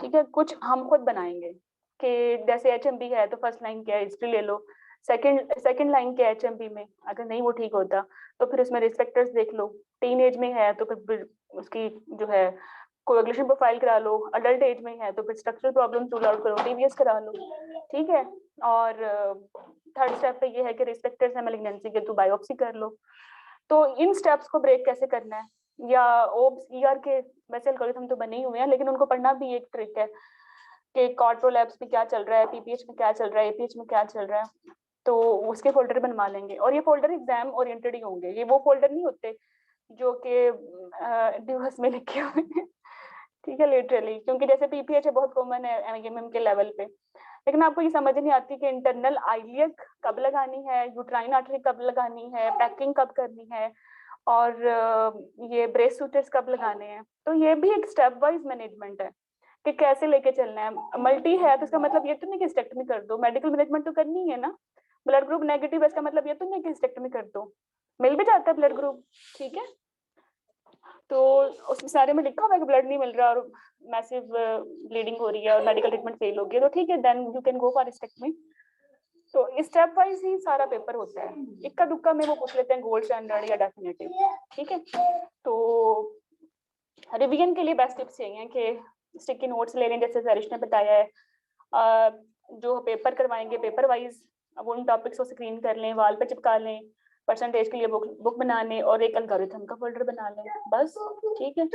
ठीक है। कुछ हम खुद बनाएंगे कि जैसे एचएमबी है तो फर्स्ट लाइन क्या है, हिस्ट्री ले लो, सेकंड लाइन क्या है एचएमबी में, अगर नहीं वो ठीक होता तो फिर उसमें रिस्क फैक्टर्स देख लो, टीन एज में है तो फिर उसकी जो है कोएगुलेशन प्रोफाइल करा लो, अडल्ट एज में है तो फिर स्ट्रक्चरल प्रॉब्लम रूल आउट करो, टीवीएस करा लो, ठीक है। और थर्ड स्टेप पे ये है कि रिस्क फैक्टर्स है मैलिग्नेंसी के, तो बायोप्सी कर लो। तो इन स्टेप्स को ब्रेक कैसे करना है, या ओब्स ईआर के वैसे एल्गोरिथम तो बने ही हुए हैं, लेकिन उनको पढ़ना भी एक ट्रिक है कि कॉर्ड प्रोलैप्स में क्या चल रहा है, पीपीएच में क्या चल रहा है, एपीएच में क्या चल रहा है, तो उसके फोल्डर बनवा लेंगे। और ये फोल्डर एग्जाम ओरिएंटेड ही होंगे, ये वो फोल्डर नहीं होते जो कि दिवस में लिखे हुए हैं, ठीक है, लिटरली, क्योंकि जैसे पीपीएच है बहुत कॉमन है एमएम के लेवल पे, लेकिन आपको ये समझ नहीं आती कि इंटरनल आइलियक कब लगानी है, यूट्राइन आर्टरी कब लगानी है, पैकिंग कब करनी है, और ये ब्रेस सूचर्स कब लगाने हैं। तो ये भी एक स्टेप वाइज मैनेजमेंट है कि कैसे लेके चलना है। मल्टी है तो इसका मतलब ये तो नहीं कि हिस्टेक्टमी कर दो, मेडिकल मैनेजमेंट तो करनी है ना। ब्लड ग्रुप नेगेटिव है, इसका मतलब ये तो नहीं कि हिस्टेक्टमी कर दो, मिल भी जाता है ब्लड ग्रुप, ठीक है। तो उसमें सारे में लिखा हुआ है कि ब्लड नहीं मिल रहा और मैसिव ब्लीडिंग हो रही है और मेडिकल ट्रीटमेंट फेल हो गया, तो ठीक है, then you can go for hysterectomy. तो स्टेप वाइज ही सारा पेपर होता है, इक्का दुक्का में वो पूछ लेते हैं गोल्ड स्टैंडर्ड या डेफिनेटिव, ठीक है। तो रिवीजन के लिए बेस्ट टिप्स यही हैं कि स्टिकी नोट्स ले लें, जैसे सरिश ने बताया है, जो पेपर करवाएंगे पेपर वाइज अब उन टॉपिक्स को स्क्रीन कर लें, वाल पे चिपका लें, परसेंटेज के लिए बुक बना लें और एक एल्गोरिथम का फोल्डर बना लें, बस, ठीक है।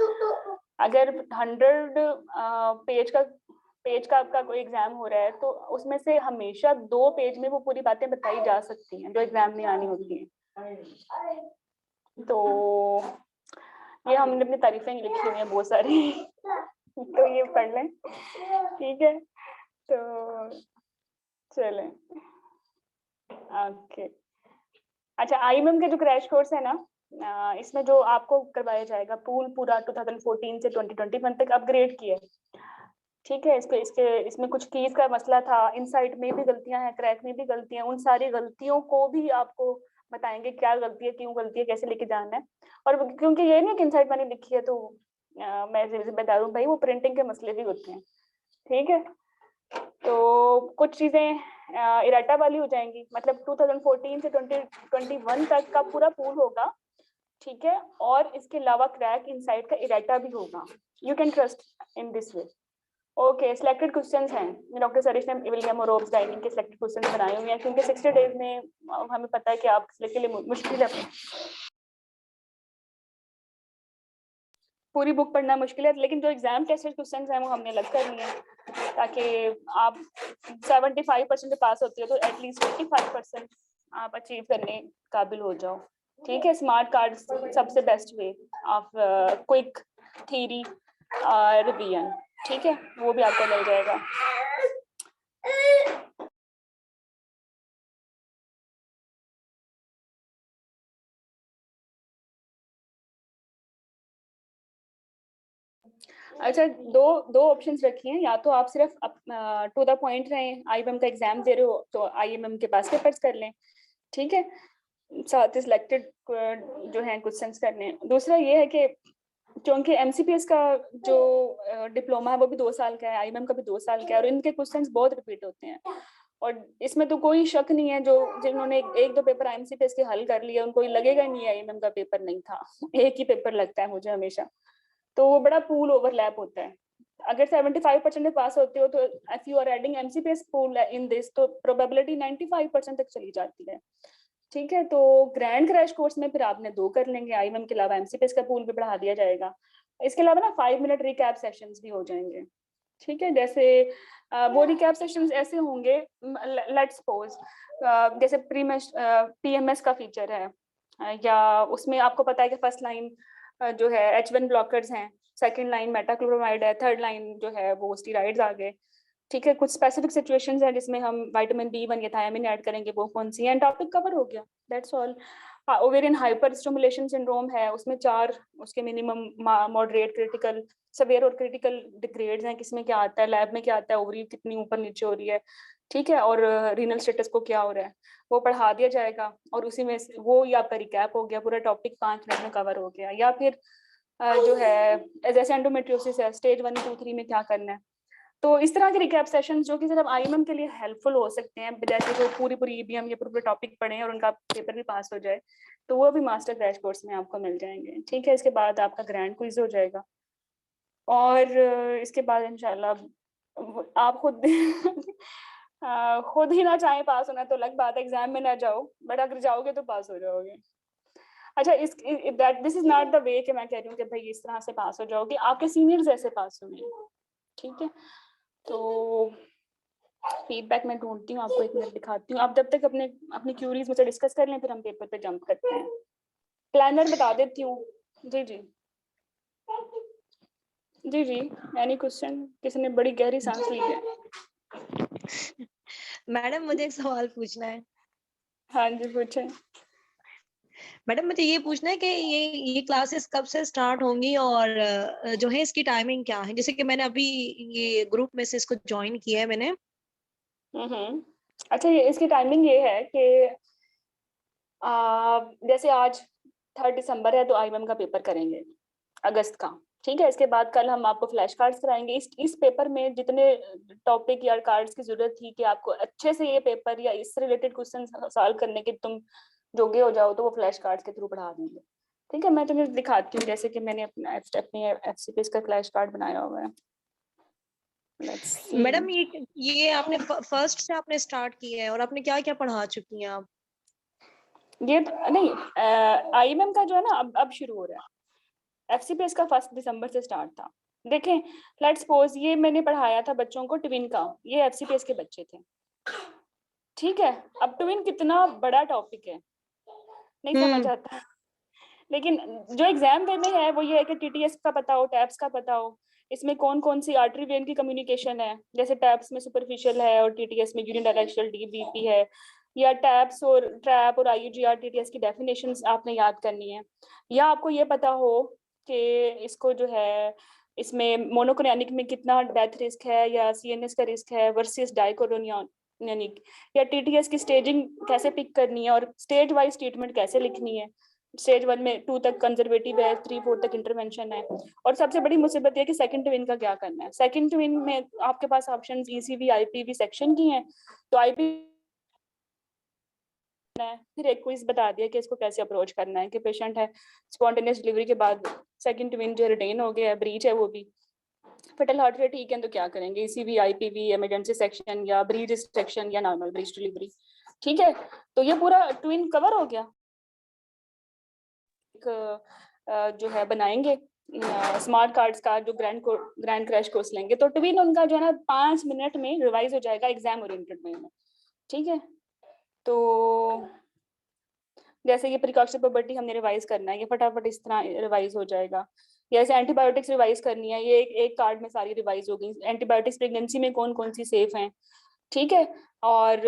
अगर 100 पेज का आपका कोई एग्जाम हो रहा है तो उसमें से हमेशा 2 पेज में वो पूरी बातें बताई जा सकती हैं जो एग्जाम में आनी होती हैं। तो ये हमने अपनी तारीफें लिखी हुई हैं बहुत सारी तो ये पढ़ लें, ठीक है। तो चलें, ओके। अच्छा, आईएमएम के जो क्रैश कोर्स है ना, इसमें जो आपको करवाया जाएगा पूरा 2014 से 2021 तक अपग्रेड किया, ठीक है। इसमें कुछ कीज का मसला था, इनसाइट में भी गलतियां हैं, क्रैक में भी गलतियां, उन सारी गलतियों को भी आपको बताएंगे क्या गलती है, क्यों गलती है, कैसे लेके जाना है। और क्योंकि ये नहीं कि इनसाइट मैंने लिखी है तो मैं जिम्मेदार हूँ, भाई वो प्रिंटिंग के मसले भी होते हैं, ठीक है। तो कुछ चीजें इराटा वाली हो जाएंगी, मतलब 2014 से 2021 तक का पूरा पूल होगा, ठीक है, और इसके अलावा क्रैक इनसाइड का इराटा भी होगा। You can trust in this way. Okay, selected questions हैं, डॉक्टर सरीश ने विलियम और रोब्स डाइनिंग के सिलेक्टेड क्वेश्चंस बनाए हुए हैं, क्योंकि 60 डेज में हमें पता है कि आप के लिए मुश्किल है, पूरी बुक पढ़ना मुश्किल है, लेकिन जो एग्जाम टेस्टेड क्वेश्चंस हैं वो हमने अलग कर लिए हैं, ताकि आप 75% पे पास होती है तो एटलीस्ट 85% आप अचीव करने काबिल हो जाओ। ठीक है, स्मार्ट कार्ड सबसे best way of quick theory revision. ठीक है, वो भी आपको मिल जाएगा। अच्छा, दो ऑप्शंस रखी हैं, या तो आप सिर्फ टू द पॉइंट रहें, आईएमएम का एग्जाम दे रहे हो तो आईएमएम के पास पेपर्स कर लें, ठीक है, साथ ही सिलेक्टेड जो है क्वेश्चंस करने। दूसरा ये है कि क्योंकि एमसीपीएस का जो डिप्लोमा है वो भी 2 साल का है, आईएमएम का भी 2 साल का है, और इनके क्वेश्चंस बहुत रिपीट होते हैं, और इसमें तो कोई शक नहीं है, जो जिन्होंने एक दो पेपर एमसीपीएस के हल कर लिए उनको लगेगा नहीं आईएमएम का पेपर नहीं था, एक ही पेपर लगता है मुझे हमेशा, तो वो बड़ा पूल ओवरलैप होता है। अगर 75% में पास होते हो तो if you are adding MCPS pool in this तो प्रोबेबिलिटी 95% तक चली जाती है। ठीक है, तो ग्रैंड क्रैश कोर्स में फिर आपने 2 कर लेंगे, आईएमएम के अलावा एमसीपीएस का पूल भी बढ़ा दिया जाएगा। इसके अलावा ना 5 मिनट रिकैप सेशंस भी हो जाएंगे। ठीक है, जैसे वो रिकैप सेशंस ऐसे होंगे, लेट्स सपोज जैसे पीएमएस का फीचर है, या उसमें आपको पता है कि फर्स्ट लाइन जो है H1 ब्लॉकर्स हैं, सेकंड लाइन मेटाक्लोप्रामाइड है, थर्ड लाइन जो है वो स्टेरॉइड्स आ गए। ठीक है, कुछ स्पेसिफिक सिचुएशंस हैं जिसमें हम विटामिन B1 या थायमिन ऐड करेंगे, वो कौन सी है, टॉपिक कवर हो गया, that's all. Ovarian hyper stimulation syndrome है, उसमें 4 उसके मिनिमम मॉडरेट, क्रिटिकल, सेवियर और क्रिटिकल ग्रेड्स हैं, किसमें क्या आता है, लैब में क्या आता है, ओवरी कितनी ऊपर नीचे हो रही है, ठीक है, और रीनल स्टेटस को क्या हो रहा है, वो पढ़ा दिया जाएगा, और उसी में वो या आपका रिकैप हो गया, पूरा टॉपिक 5 मिनट में कवर हो गया। या फिर जो है जैसे एंडोमेट्रियोसिस है, स्टेज 1, 2, 3 में क्या करना है, तो इस तरह के रिकैप सेशन जो कि सिर्फ आईएमएम के लिए हेल्पफुल हो सकते हैं, जैसे वो पूरी ईबीएम या पूरे टॉपिक पढ़े और उनका पेपर भी पास हो जाए, तो वो भी मास्टर क्रैश कोर्स में आपको मिल जाएंगे। ठीक है, इसके बाद आपका ग्रैंड क्विज हो जाएगा, और इसके बाद इंशाल्लाह आप खुद खुद ही ना चाहे पास होना तो अलग बात है, एग्जाम में ना जाओ, बट अगर जाओगे तो पास हो जाओगे। अच्छा, this is not the way कि मैं कह रही हूँ कि भाई इस तरह से पास हो जाओगे, आपके सीनियर्स ऐसे पास हुए। ठीक है, तो फीडबैक मैं ढूंढती हूँ, आपको 1 मिनट दिखाती हूँ, आप जब तक अपनी क्यूरीज मुझसे डिस्कस कर लें, फिर हम पेपर पे जंप करते हैं। प्लानर बता देती हूँ। जी जी जी जी, एनी क्वेश्चन? किसी ने बड़ी गहरी सांस ली है। मैडम मुझे एक सवाल पूछना है। हाँ जी, पूछें। मैडम मुझे ये पूछना है कि ये क्लासेस कब से स्टार्ट होंगी और जो है इसकी टाइमिंग क्या है? जैसे कि मैंने अभी ये ग्रुप में से इसको ज्वाइन किया है मैंने। अच्छा, इसकी टाइमिंग ये है कि जैसे आज 3 दिसंबर है तो आईएमएम का पेपर करेंगे अगस्त का। ठीक है, इसके बाद कल हम आपको फ्लैश कार्ड्स कराएंगे। इस पेपर में जितने टॉपिक या कार्ड्स की जरूरत थी कि आपको अच्छे से ये पेपर या इससे रिलेटेड क्वेश्चन सॉल्व करने के तुम जोगे हो जाओ, तो वो फ्लैश कार्ड्स के थ्रू पढ़ा देंगे। ठीक है, मैं तुम्हें दिखाती हूँ, जैसे कि मैंने अपना एफसीपीएस का फ्लैश कार्ड बनाया हुआ है। मैडम ये आपने फर्स्ट से आपने स्टार्ट किया है और आपने क्या क्या पढ़ा चुकी हैं आप? ये नहीं, आईएमएम का जो है ना अब शुरू हो रहा है। एफसीपीएस का 1 दिसंबर से स्टार्ट था। देखें, लेट्स सपोज ये मैंने पढ़ाया था बच्चों को ट्विन का, ये एफसीपीएस के बच्चे थे। ठीक है, अब ट्विन कितना बड़ा टॉपिक है, नहीं समझ आता, लेकिन जो एग्जाम वे में है वो ये है कि टीटीएस का पता हो, टैप्स का पता हो, इसमें कौन कौन सी आर्टरी वेन की कम्युनिकेशन है, जैसे टैप्स में सुपरफिशियल है और टीटीएस में यूनिडायरेक्शनल डीबीपी है, या टैप्स और ट्रैप और आईयूजीआर टीटीएस की डेफिनेशंस आपने याद करनी है, या आपको ये पता हो कि इसको जो है इसमें मोनोकोनिक में कितना डेथ रिस्क है या सीएनएस का रिस्क है वर्सेस डाइकोरोनिक, या टीटीएस की स्टेजिंग कैसे पिक करनी है और स्टेज वाइज ट्रीटमेंट कैसे लिखनी है। स्टेज 1 में 2 तक कंजर्वेटिव है, 3 4 तक इंटरवेंशन है, और सबसे बड़ी मुसीबत है कि सेकंड ट्विन का क्या करना है। सेकंड ट्विन में आपके पास ऑप्शंस ईसीवी आईपीवी सेक्शन की हैं, तो आईपी है, फिर एक क्विज बता दिया कि इसको कैसे अप्रोच करना है, कि पेशेंट है स्पॉन्टेनियस डिलीवरी के बाद सेकंड ट्विन जो रिटेन हो गया है, ब्रीच है वो भी, फटल हार्ट रेट ठीक है तो क्या करेंगे, ईसीवी, आईपीवी, इमरजेंसी सेक्शन या ब्रीच सेक्शन या नॉर्मल ब्रीच डिलीवरी। ठीक है, तो ये पूरा ट्विन कवर हो गया। जो है बनाएंगे स्मार्ट कार्ड्स का जो ग्रैंड क्रैश कोर्स लेंगे, तो ट्विन उनका जो है ना 5 मिनट में रिवाइज हो जाएगा एग्जाम ओरिएंटेड वे में। ठीक है, तो जैसे ये प्रिकॉशन प्रॉपर्टी हमने रिवाइज करना है, ये फटाफट इस तरह रिवाइज हो जाएगा। जैसे एंटीबायोटिक्स रिवाइज करनी है, ये एक कार्ड में सारी रिवाइज हो गई। एंटीबायोटिक्स प्रेगनेंसी में कौन कौन सी सेफ हैं, ठीक है। और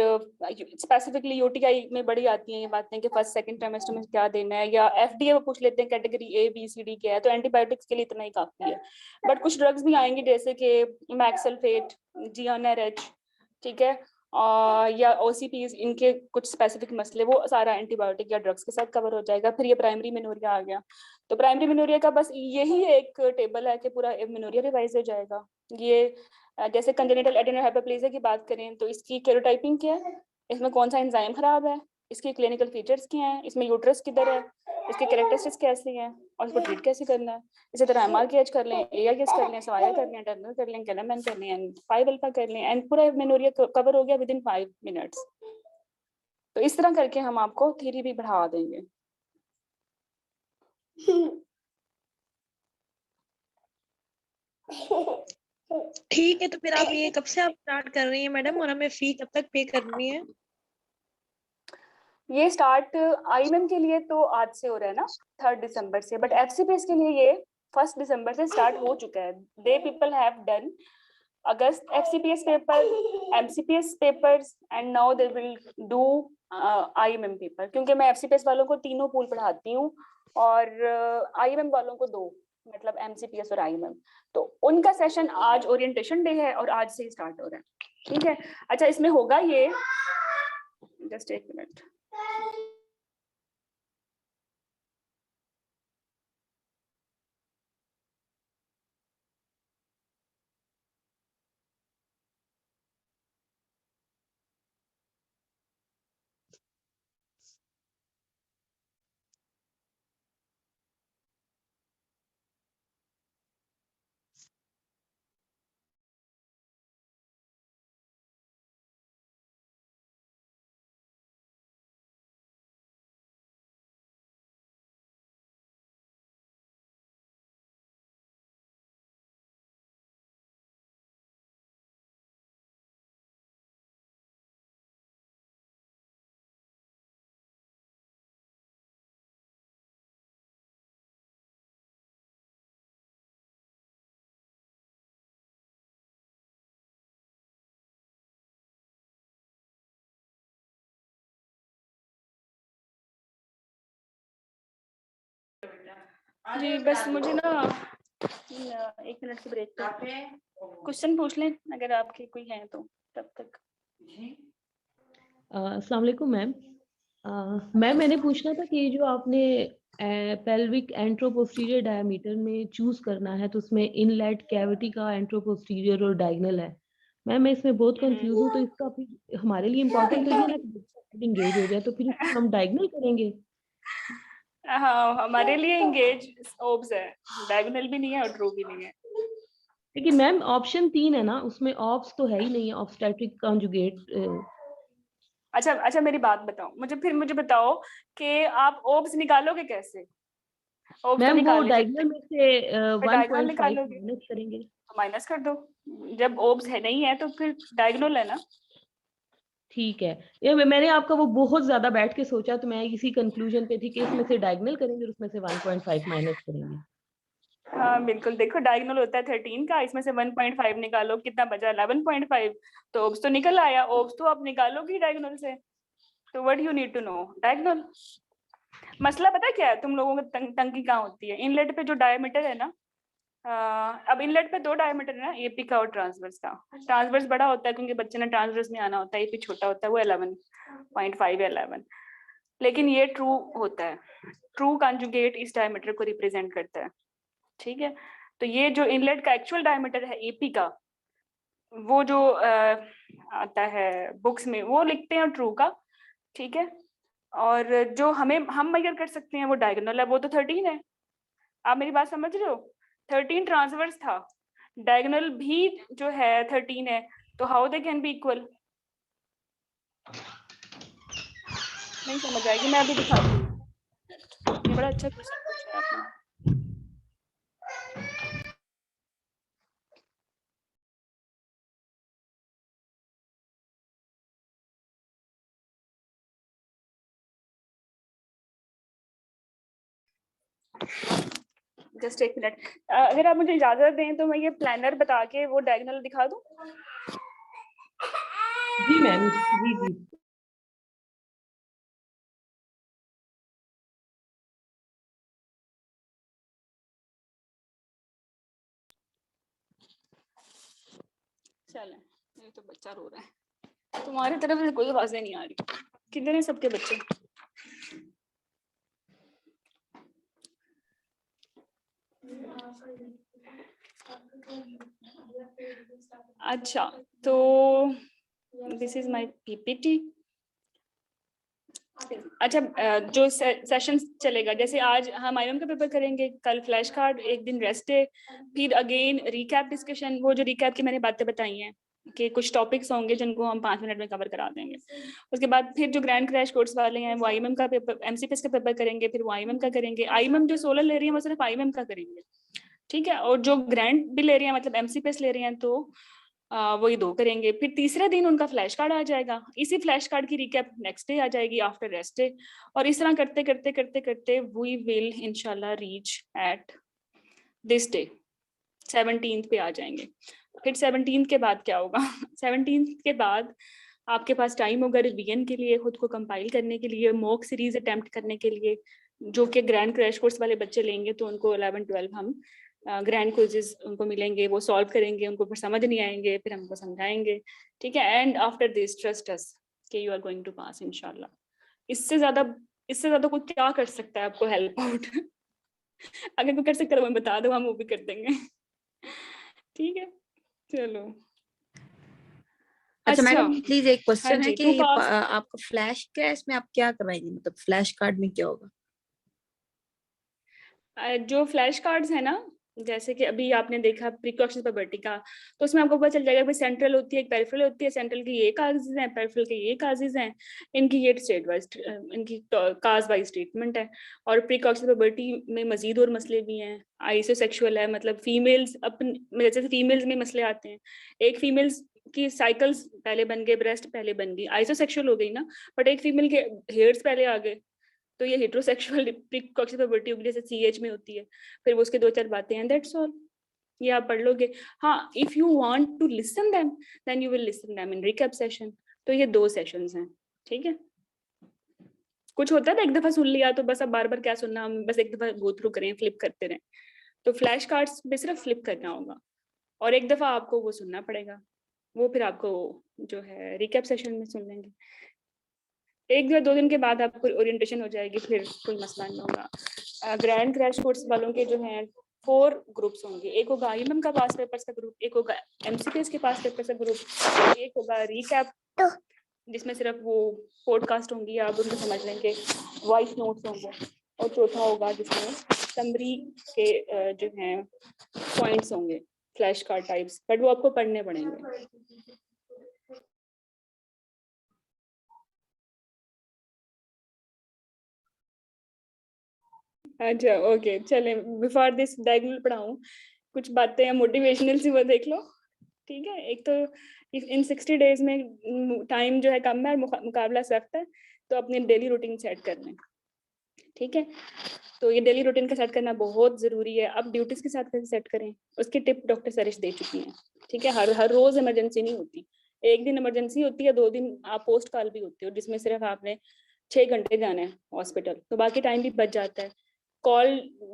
स्पेसिफिकली यूटीआई में बड़ी आती हैं ये बातें कि फर्स्ट सेकंड ट्राइमेस्टर में क्या देना है, या एफडीए वो पूछ लेते हैं category A B C D क्या है, तो एंटीबायोटिक्स के लिए इतना ही काफी है। बट कुछ ड्रग्स भी आएंगे जैसे कि मैक्सल्फेट, जियानेरेच, ठीक है, या ओसीपीज, इनके कुछ स्पेसिफिक मसले, वो सारा एंटीबायोटिक या ड्रग्स के साथ कवर हो जाएगा। फिर ये प्राइमरी मेनोरिया आ गया, तो प्राइमरी मेनोरिया का बस यही एक टेबल है कि पूरा मेनोरिया रिवाइज हो जाएगा। ये जैसे कंजेनिटल एडेनोइड हाइपरप्लेजिया की बात करें तो इसकी कैरोटाइपिंग क्या है, इसमें कौन सा एंजाइम खराब है, इसके क्लिनिकल फीचर्स क्या हैं, इसमें यूट्रस किधर है, इसके कैरेक्टरिस्टिक्स कैसे हैं और इसको ट्रीट कैसे करना है। इसी तरह एमआरकेएच कर लें, एआईएस कर लें, सवाया कर लें, टर्नल कर लें, कैलेमैन कर लें, एंड 5 अल्फा कर लें, एंड पूरा मेनोरिया कवर हो गया विद इन 5 मिनट्स। तो इस तरह करके हम आपको थ्योरी भी बढ़ा देंगे। ठीक है, तो फिर आप ये कब से आप स्टार्ट कर रही हैं मैडम, और हमें फी कब तक पे करनी है? ये स्टार्ट आईएमएम के लिए तो आज से हो रहा है ना, 3 दिसंबर से, बट एफसीपीएस के लिए ये 1 दिसंबर से स्टार्ट हो चुका है। They people have done August FCPS paper, MCPS papers, and now they will do IMM paper, क्योंकि मैं एफसीपीएस वालों को तीनों पूल पढ़ाती हूँ और आईएमएम वालों को 2, मतलब एमसीपीएस और आईएमएम। तो उनका सेशन आज ओरिएंटेशन डे है और आज से ही स्टार्ट हो रहा है। ठीक है, अच्छा इसमें होगा ये, जस्ट एक मिनट, जी बस मुझे ना 1 मिनट की ब्रेक पे क्वेश्चन पूछ लें अगर आपके कोई हैं तो तब तक। अस्सलाम वालेकुम मैम। मैम मैंने पूछना था कि जो आपने पेल्विक एंट्रोपोस्टीरियर डायमीटर में चूज करना है, तो उसमें इनलेट कैविटी का एंट्रोपोस्टीरियर और डायगोनल है। मैम मैं इसमें बहुत कंफ्यूज हूँ, तो इसका फिर हमारे लिए इम्पोर्टेंट तो ये ना कि इंगेज हो जाए, तो फिर इसमें हम डायगोनल करेंगे? हाँ हमारे लिए इंगेज ओब्स है, डायगोनल भी नहीं है और ट्रू भी नहीं है। लेकिन मैम ऑप्शन 3 है ना, उसमें ऑप्स तो है ही नहीं है, ऑब्स्टेट्रिक कॉन्जुगेट। अच्छा मेरी बात बताओ, मुझे बताओ कि आप ओब्स निकालोगे कैसे? ओब्स तो मैम वो निकाल नहीं सकते, डायगोनल में से डायगोनल 1.5 निकालोगे माइनस करेंगे। माइनस कर दो, जब ओब्स है नहीं है तो फिर डायगोनल है ना। ठीक है, ये मैंने आपका वो बहुत ज्यादा बैठ के सोचा, तो मैं इसी कंक्लूजन पे थी कि इसमें से डायगोनल करेंगे और उसमें से 1.5 माइनस करेंगे। हाँ बिल्कुल, देखो डायगोनल होता है 13 का, इसमें से 1.5 निकालो, कितना बचा 11.5, तो ओब्स तो निकल आया, ओब्स तो आप निकालोगी डायगोनल से। तो what you need to know, diagonal. मसला पता है क्या है, तुम लोगों को तंगी कहाँ होती है, इनलेट पे जो डायमीटर है ना, अब इनलेट पे 2 डायमीटर है ना, एपी का और ट्रांसवर्स का। ट्रांसवर्स बड़ा होता है क्योंकि बच्चे ने ट्रांसवर्स में आना होता है, एपी छोटा होता है, वो 11.5 या 11, लेकिन ये ट्रू होता है, ट्रू कॉन्जुगेट इस डायमीटर को रिप्रेजेंट करता है। ठीक है, तो ये जो इनलेट का एक्चुअल डायमीटर है एपी का, वो जो आता है बुक्स में वो लिखते हैं ट्रू का। ठीक है, और जो हम मेजर कर सकते हैं वो डायगोनल है, वो तो 13 है। आप मेरी बात समझ रहे हो? 13 ट्रांसवर्स था, डायगोनल भी जो है 13 है, तो how they can be equal? नहीं समझ आएगी, मैं अभी दिखाती हूँ। ये बड़ा अच्छा क्वेश्चन पूछा है आपने। जस्ट एक मिनट, अगर आप मुझे इजाजत दें तो मैं ये प्लानर बता के वो डायगोनल दिखा दूं। जी मैम, जी जी। चलें, ये तो बच्चा रो रहा है, तुम्हारी तरफ से कोई आवाजें नहीं आ रही, किधर हैं सबके बच्चे? अच्छा, तो दिस इज माय पीपीटी। अच्छा, जो सेशन चलेगा, जैसे आज हम आईएम का पेपर करेंगे, कल फ्लैश कार्ड, एक दिन रेस्ट डे, फिर अगेन रिकैप डिस्कशन, वो जो रिकैप की मैंने बातें बताई हैं कि कुछ टॉपिक्स होंगे जिनको हम 5 मिनट में कवर करा देंगे। उसके बाद फिर जो ग्रैंड क्रैश कोर्स वाले हैं वो आईएमएम का पेपर, एमसीपीएस का पेपर करेंगे, फिर वो आईएमएम का करेंगे। आईएमएम जो 16 ले रही है वो सिर्फ आईएमएम का करेंगे, ठीक है। और जो ग्रैंड भी ले रही है, मतलब एमसीपीएस ले रही हैं, तो वही 2 करेंगे। फिर तीसरे दिन उनका फ्लैश कार्ड आ जाएगा, इसी फ्लैश कार्ड की रिकैप नेक्स्ट डे आ जाएगी आफ्टर रेस्ट डे, और इस तरह करते करते करते करते वी विल इंशाल्लाह reach at this day 17th पे आ जाएंगे। फिर 17th के बाद क्या होगा? 17th के बाद आपके पास टाइम होगा रिवीजन के लिए, खुद को कंपाइल करने के लिए, मॉक सीरीज अटेम्प्ट करने के लिए, जो कि ग्रैंड क्रैश कोर्स वाले बच्चे लेंगे तो उनको 11-12 हम ग्रैंड क्विज़ेस उनको मिलेंगे, वो सॉल्व करेंगे, उनको फिर समझ नहीं आएंगे, फिर हमको समझाएंगे, ठीक है। And after this trust us कि यू आर गोइंग टू पास इंशाल्लाह। इससे ज्यादा कोई क्या कर सकता है आपको हेल्प आउट? अगर कोई कर सकता है तो बता दो, हम वो भी कर देंगे, ठीक है। चलो, अच्छा मैडम, अच्छा, प्लीज एक हाँ क्वेश्चन है जी, कि टू पास। आपका फ्लैश क्रैश में आप क्या करवाएंगे, मतलब फ्लैश कार्ड में क्या होगा? जो फ्लैश कार्ड्स है ना, जैसे कि अभी आपने देखा प्रिकॉशन प्रोबेबिलिटी का, तो उसमें आपको पता चल जाएगा कि सेंट्रल होती है, एक पेरिफेरल होती है, सेंट्रल की ये काजेज हैं, पेरिफेरल के ये काजेज हैं, इनकी ये स्टेट वाइज, इनकी काज वाइज ट्रीटमेंट है। और प्रिकॉशन प्रोबेबिलिटी में मजीद और मसले भी हैं, आइसोसेक्सुअल है, मतलब फीमेल्स जैसे फीमेल्स में मसले आते हैं, एक फीमेल्स की साइकिल्स पहले बन गए, ब्रेस्ट पहले बन गई, आइसोसेक्सुअल हो गई ना, बट एक फीमेल के हेयर्स पहले आ गए, तो ये हेट्रोसेक्सुअल प्रीकॉक्सिव प्रोबेबिलिटी होगी, जैसे सीएच में होती है। फिर वो उसके 2-4 बातें हैं, दैट्स ऑल, ये आप पढ़ लोगे। हाँ, if you want to listen them then you will listen them in recap session. तो ये 2 सेशंस हैं, ठीक है। कुछ होता है ना, एक दफा सुन लिया तो बस अब बार बार क्या सुनना, हम बस एक दफा गो थ्रू करें, फ्लिप करते रहें। तो फ्लैश कार्ड्स में सिर्फ फ्लिप करना होगा और एक दफा आपको वो सुनना पड़ेगा, वो फिर आपको जो है रिकैप सेशन में सुन लेंगे। 1-2 दिन के बाद आपको ओरिएंटेशन हो जाएगी, फिर कोई मसला नहीं होगा। ग्रैंड क्रैश कोर्स वालों के जो हैं 4 ग्रुप्स होंगे, एक होगा आईएमएम का पास पेपर्स का ग्रुप, एक होगा एमसीपीएस के पास पेपर्स का ग्रुप, एक होगा रिकैप जिसमें सिर्फ वो पॉडकास्ट होंगी, आप उनको समझ लेंगे, वॉइस नोट्स होंगे, और चौथा होगा जिसमें समरी के जो हैं पॉइंट्स होंगे, फ्लैश कार्ड टाइप्स, बट वो आपको पढ़ने पड़ेंगे। अच्छा, ओके, चले बिफोर दिस डायगोनल पढ़ाऊं, कुछ बातें मोटिवेशनल सी वो देख लो, ठीक है। एक तो इन 60 डेज में टाइम जो है कम है और मुकाबला सख्त है, तो अपनी डेली रूटीन सेट कर लें, ठीक है। तो ये डेली रूटीन का सेट करना बहुत जरूरी है। अब ड्यूटीज के साथ कैसे सेट करें, उसकी टिप डॉक्टर सरिश दे चुकी हैं, ठीक है। हर रोज इमरजेंसी नहीं होती, एक दिन इमरजेंसी होती है, 2 दिन आप पोस्ट कॉल भी होती है, जिसमें सिर्फ आपने 6 घंटे जाना है हॉस्पिटल, तो बाकी टाइम भी बच जाता है। कॉल,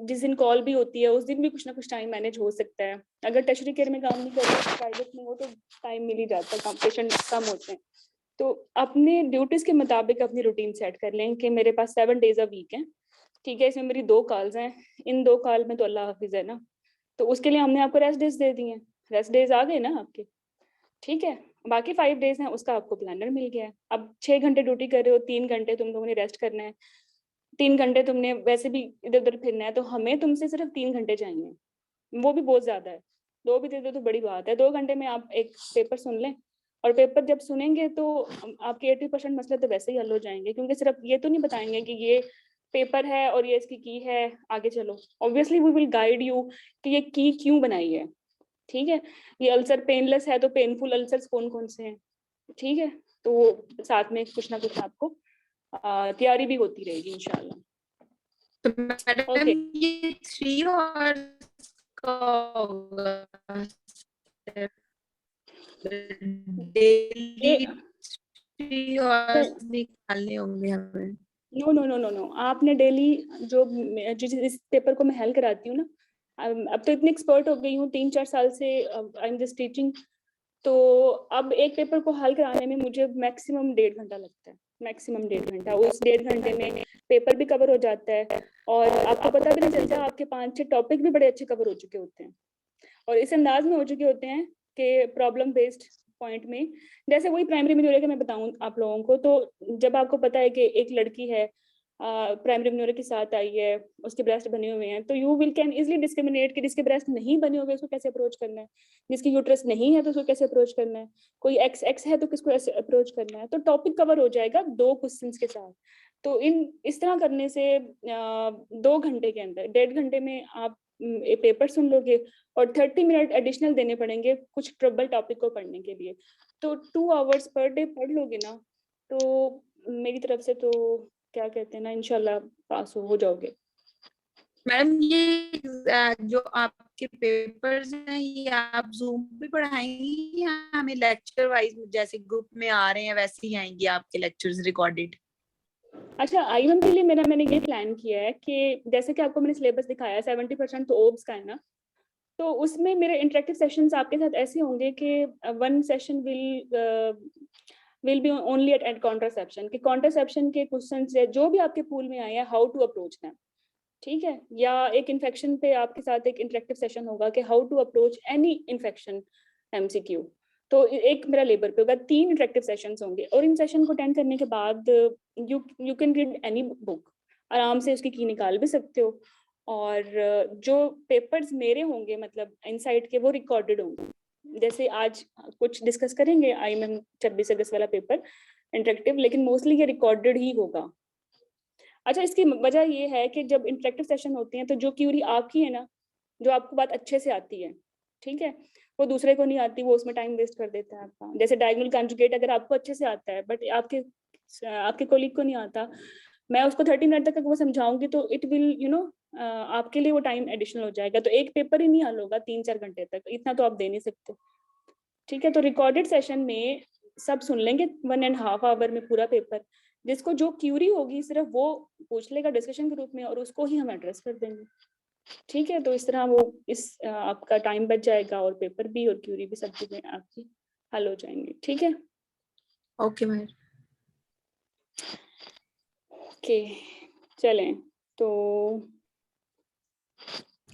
जिस दिन कॉल भी होती है उस दिन भी कुछ ना कुछ टाइम मैनेज हो सकता है। अगर टर्शरी केयर में काम नहीं कर रहे, प्राइवेट में हो, तो टाइम मिल ही जाता है, पेशेंट कम होते हैं। तो अपने ड्यूटीज के मुताबिक अपनी रूटीन सेट कर लें कि मेरे पास 7 डेज अ वीक है, ठीक है। इसमें मेरी 2 कॉल्स हैं, इन 2 कॉल में तो अल्लाह हाफिज है ना, तो उसके लिए हमने आपको रेस्ट डेज दे दिए हैं। रेस्ट डेज आ गए ना आपके? ठीक है, बाकी 5 डेज हैं उसका आपको प्लानर मिल गया है। अब 6 घंटे ड्यूटी कर रहे हो, 3 घंटे तुम लोगों ने रेस्ट करना है, 3 घंटे तुमने वैसे भी इधर-उधर फिरना है, तो हमें तुमसे सिर्फ 3 घंटे चाहिए, वो भी बहुत ज़्यादा है। 2 भी दे दो तो बड़ी बात है, 2 घंटे में आप एक पेपर सुन लें, और पेपर जब सुनेंगे तो आपके 80% मसले तो वैसे ही हल हो जाएँगे, क्योंकि सिर्फ ये तो नहीं बताएँगे कि ये पेपर है और ये इसकी की है, आगे चलो। Obviously we will guide you कि ये की क्यों बनाई है, ठीक है? ये अल्सर पेनलेस है तो पेनफुल अल्सर्स कौन-कौन से हैं, ठीक है? तो वो साथ में कुछ ना कुछ आपको तैयारी भी होती रहेगी इंशाल्लाह। तो मैडम ओके। ये 3 आवर्स का होगा ये डेली 3 आवर्स निकालने होंगे हमें। नो, आपने डेली जो जिस पेपर को मैं हल कराती हूँ ना, अब तो इतनी एक्सपर्ट हो गई हूँ, 3-4 साल से आई एम जस्ट टीचिंग, तो अब एक पेपर को हल कराने में मुझे मैक्सिमम 1.5 घंटा लगता है, मैक्सिमम 1.5 घंटा। उस 1.5 घंटे में पेपर भी कवर हो जाता है, और आपको पता भी नहीं चलता, आपके 5-6 टॉपिक भी बड़े अच्छे कवर हो चुके होते हैं, और इस अंदाज में हो चुके होते हैं कि प्रॉब्लम बेस्ड पॉइंट में, जैसे वही प्राइमरी मेन्योरिया का मैं बताऊं आप लोगों को, तो जब आपको पता है कि एक लड़की है प्राइमरी मेन्योरिया के साथ आई है, उसके ब्रेस्ट बने हुए हैं, तो you will can easily discriminate कि जिसके ब्रेस्ट नहीं बने हुए उसको कैसे अप्रोच करना है, जिसकी यूट्रस नहीं है तो उसको कैसे अप्रोच करना है, कोई एक्स एक्स है तो किसको ऐसे अप्रोच करना है, तो टॉपिक कवर हो जाएगा 2 क्वेश्चंस के साथ। तो इस तरह करने से 2 घंटे के अंदर, 1.5 घंटे में आप एक पेपर सुन लोगे, और 30 मिनट एडिशनल देने पड़ेंगे कुछ ट्रबल टॉपिक को पढ़ने के लिए। तो 2 आवर्स पर डे पढ़ लोगे ना, तो मेरी तरफ से तो क्या कहते हैं ना, इंशाल्लाह पास हो जाओगे। मैडम ये जो आपके पेपर्स हैं ये आप जूम पे पढ़ाएंगी या हमें लेक्चर वाइज जैसे ग्रुप में आ रहे हैं वैसे ही आएंगे आपके लेक्चर्स रिकॉर्डेड? अच्छा, आईएम के लिए मैंने ये प्लान किया है कि जैसे कि आपको मैंने सिलेबस दिखाया है, 70% तो ओब्स का है ना, तो उसमें मेरे इंटरेक्टिव सेशंस आपके साथ ऐसे होंगे कि one session will be only at contraception, कि कॉन्ट्रासेप्शन के क्वेश्चंस जो भी आपके पूल में आए हैं, हाउ टू अप्रोच देम, ठीक है? या एक इन्फेक्शन पे आपके साथ एक इंटरेक्टिव सेशन होगा कि how to approach any infection MCQ. तो एक मेरा लेबर पे होगा, 3 इंटरेक्टिव सेशंस होंगे, और इन सेशन को अटेंड करने के बाद you can read any book, आराम से उसकी की निकाल भी सकते हो, और जो पेपर्स मेरे होंगे मतलब इनसाइट के, वो रिकॉर्डेड होंगे। जैसे आज कुछ डिस्कस करेंगे आईएमएम 26 अगस्त वाला पेपर इंटरेक्टिव, लेकिन मोस्टली ये रिकॉर्डेड ही होगा। अच्छा, इसकी वजह ये है कि जब इंटरेक्टिव सेशन होती हैं तो जो क्यूरी आपकी है ना, जो आपको बात अच्छे से आती है, ठीक है, वो दूसरे को नहीं आती, वो उसमें टाइम वेस्ट कर देता है आपका। जैसे डायगोनल कॉन्जुगेट अगर आपको अच्छे से आता है बट आपके कोलीग को नहीं आता, मैं उसको 30 मिनट तक वो समझाऊंगी तो इट विल आपके लिए वो टाइम एडिशनल हो जाएगा, तो एक पेपर ही नहीं हल होगा 3-4 घंटे तक, इतना तो आप दे नहीं सकते, ठीक है? तो रिकॉर्डेड सेशन में सब सुन लेंगे 1.5 आवर में पूरा पेपर, जिसको जो क्यूरी होगी सिर्फ वो पूछ लेगा डिस्कशन ग्रुप में, और उसको ही हम एड्रेस कर देंगे, ठीक है? तो इस तरह वो आपका टाइम बच जाएगा, और पेपर भी और क्यूरी भी सब चीजें आपकी हल हो जाएंगी, ठीक है? Okay ma'am. ओके, चलें तो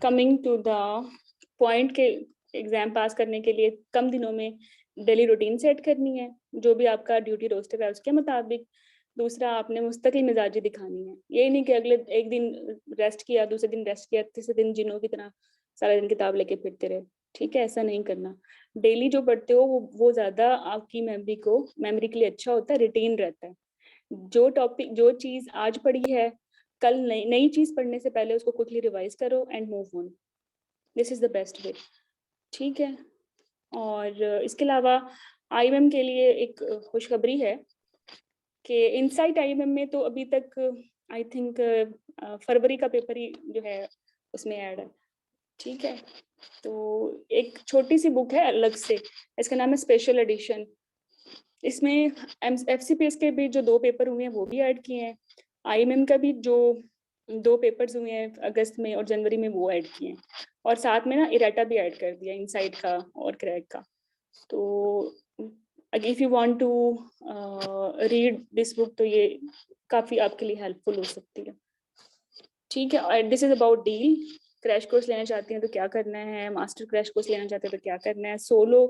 कमिंग टू द पॉइंट के एग्जाम पास करने के लिए कम दिनों में डेली रूटीन सेट करनी है, जो भी आपका ड्यूटी रोस्टर है उसके मुताबिक। दूसरा, आपने मुस्तकिल मिजाजी दिखानी है, ये नहीं कि अगले एक दिन रेस्ट किया, दूसरे दिन रेस्ट किया, तीसरे दिन जिनों की तरह सारा दिन किताब लेके फिरते रहे, ठीक है? ऐसा नहीं करना। डेली जो पढ़ते हो वो ज्यादा आपकी मेमोरी के लिए अच्छा होता है, रिटेन रहता है। जो टॉपिक, जो चीज आज पढ़ी है, कल नई चीज पढ़ने से पहले उसको क्विकली रिवाइज करो and move on, this is the best way, ठीक है? और इसके अलावा आईएमएम के लिए एक खुशखबरी है कि इनसाइट आईएमएम में तो अभी तक आई थिंक फरवरी का पेपर ही जो है उसमें ऐड है, ठीक है? तो एक छोटी सी बुक है अलग से, इसका नाम है स्पेशल एडिशन। इसमें एफसीपीएस के भी जो 2 पेपर हुए हैं वो भी ऐड किए हैं, आईएमएम का भी जो 2 पेपर्स हुए हैं अगस्त में और जनवरी में वो ऐड किए हैं, और साथ में ना इरेटा भी ऐड कर दिया इनसाइट का और क्रैक का। तो if you want to read this book तो ये काफी आपके लिए हेल्पफुल हो सकती है, ठीक है? और this is about deal. Crash course लेना चाहती हैं तो क्या करना है, मास्टर क्रैश कोर्स लेना चाहते हैं तो क्या करना है, सोलो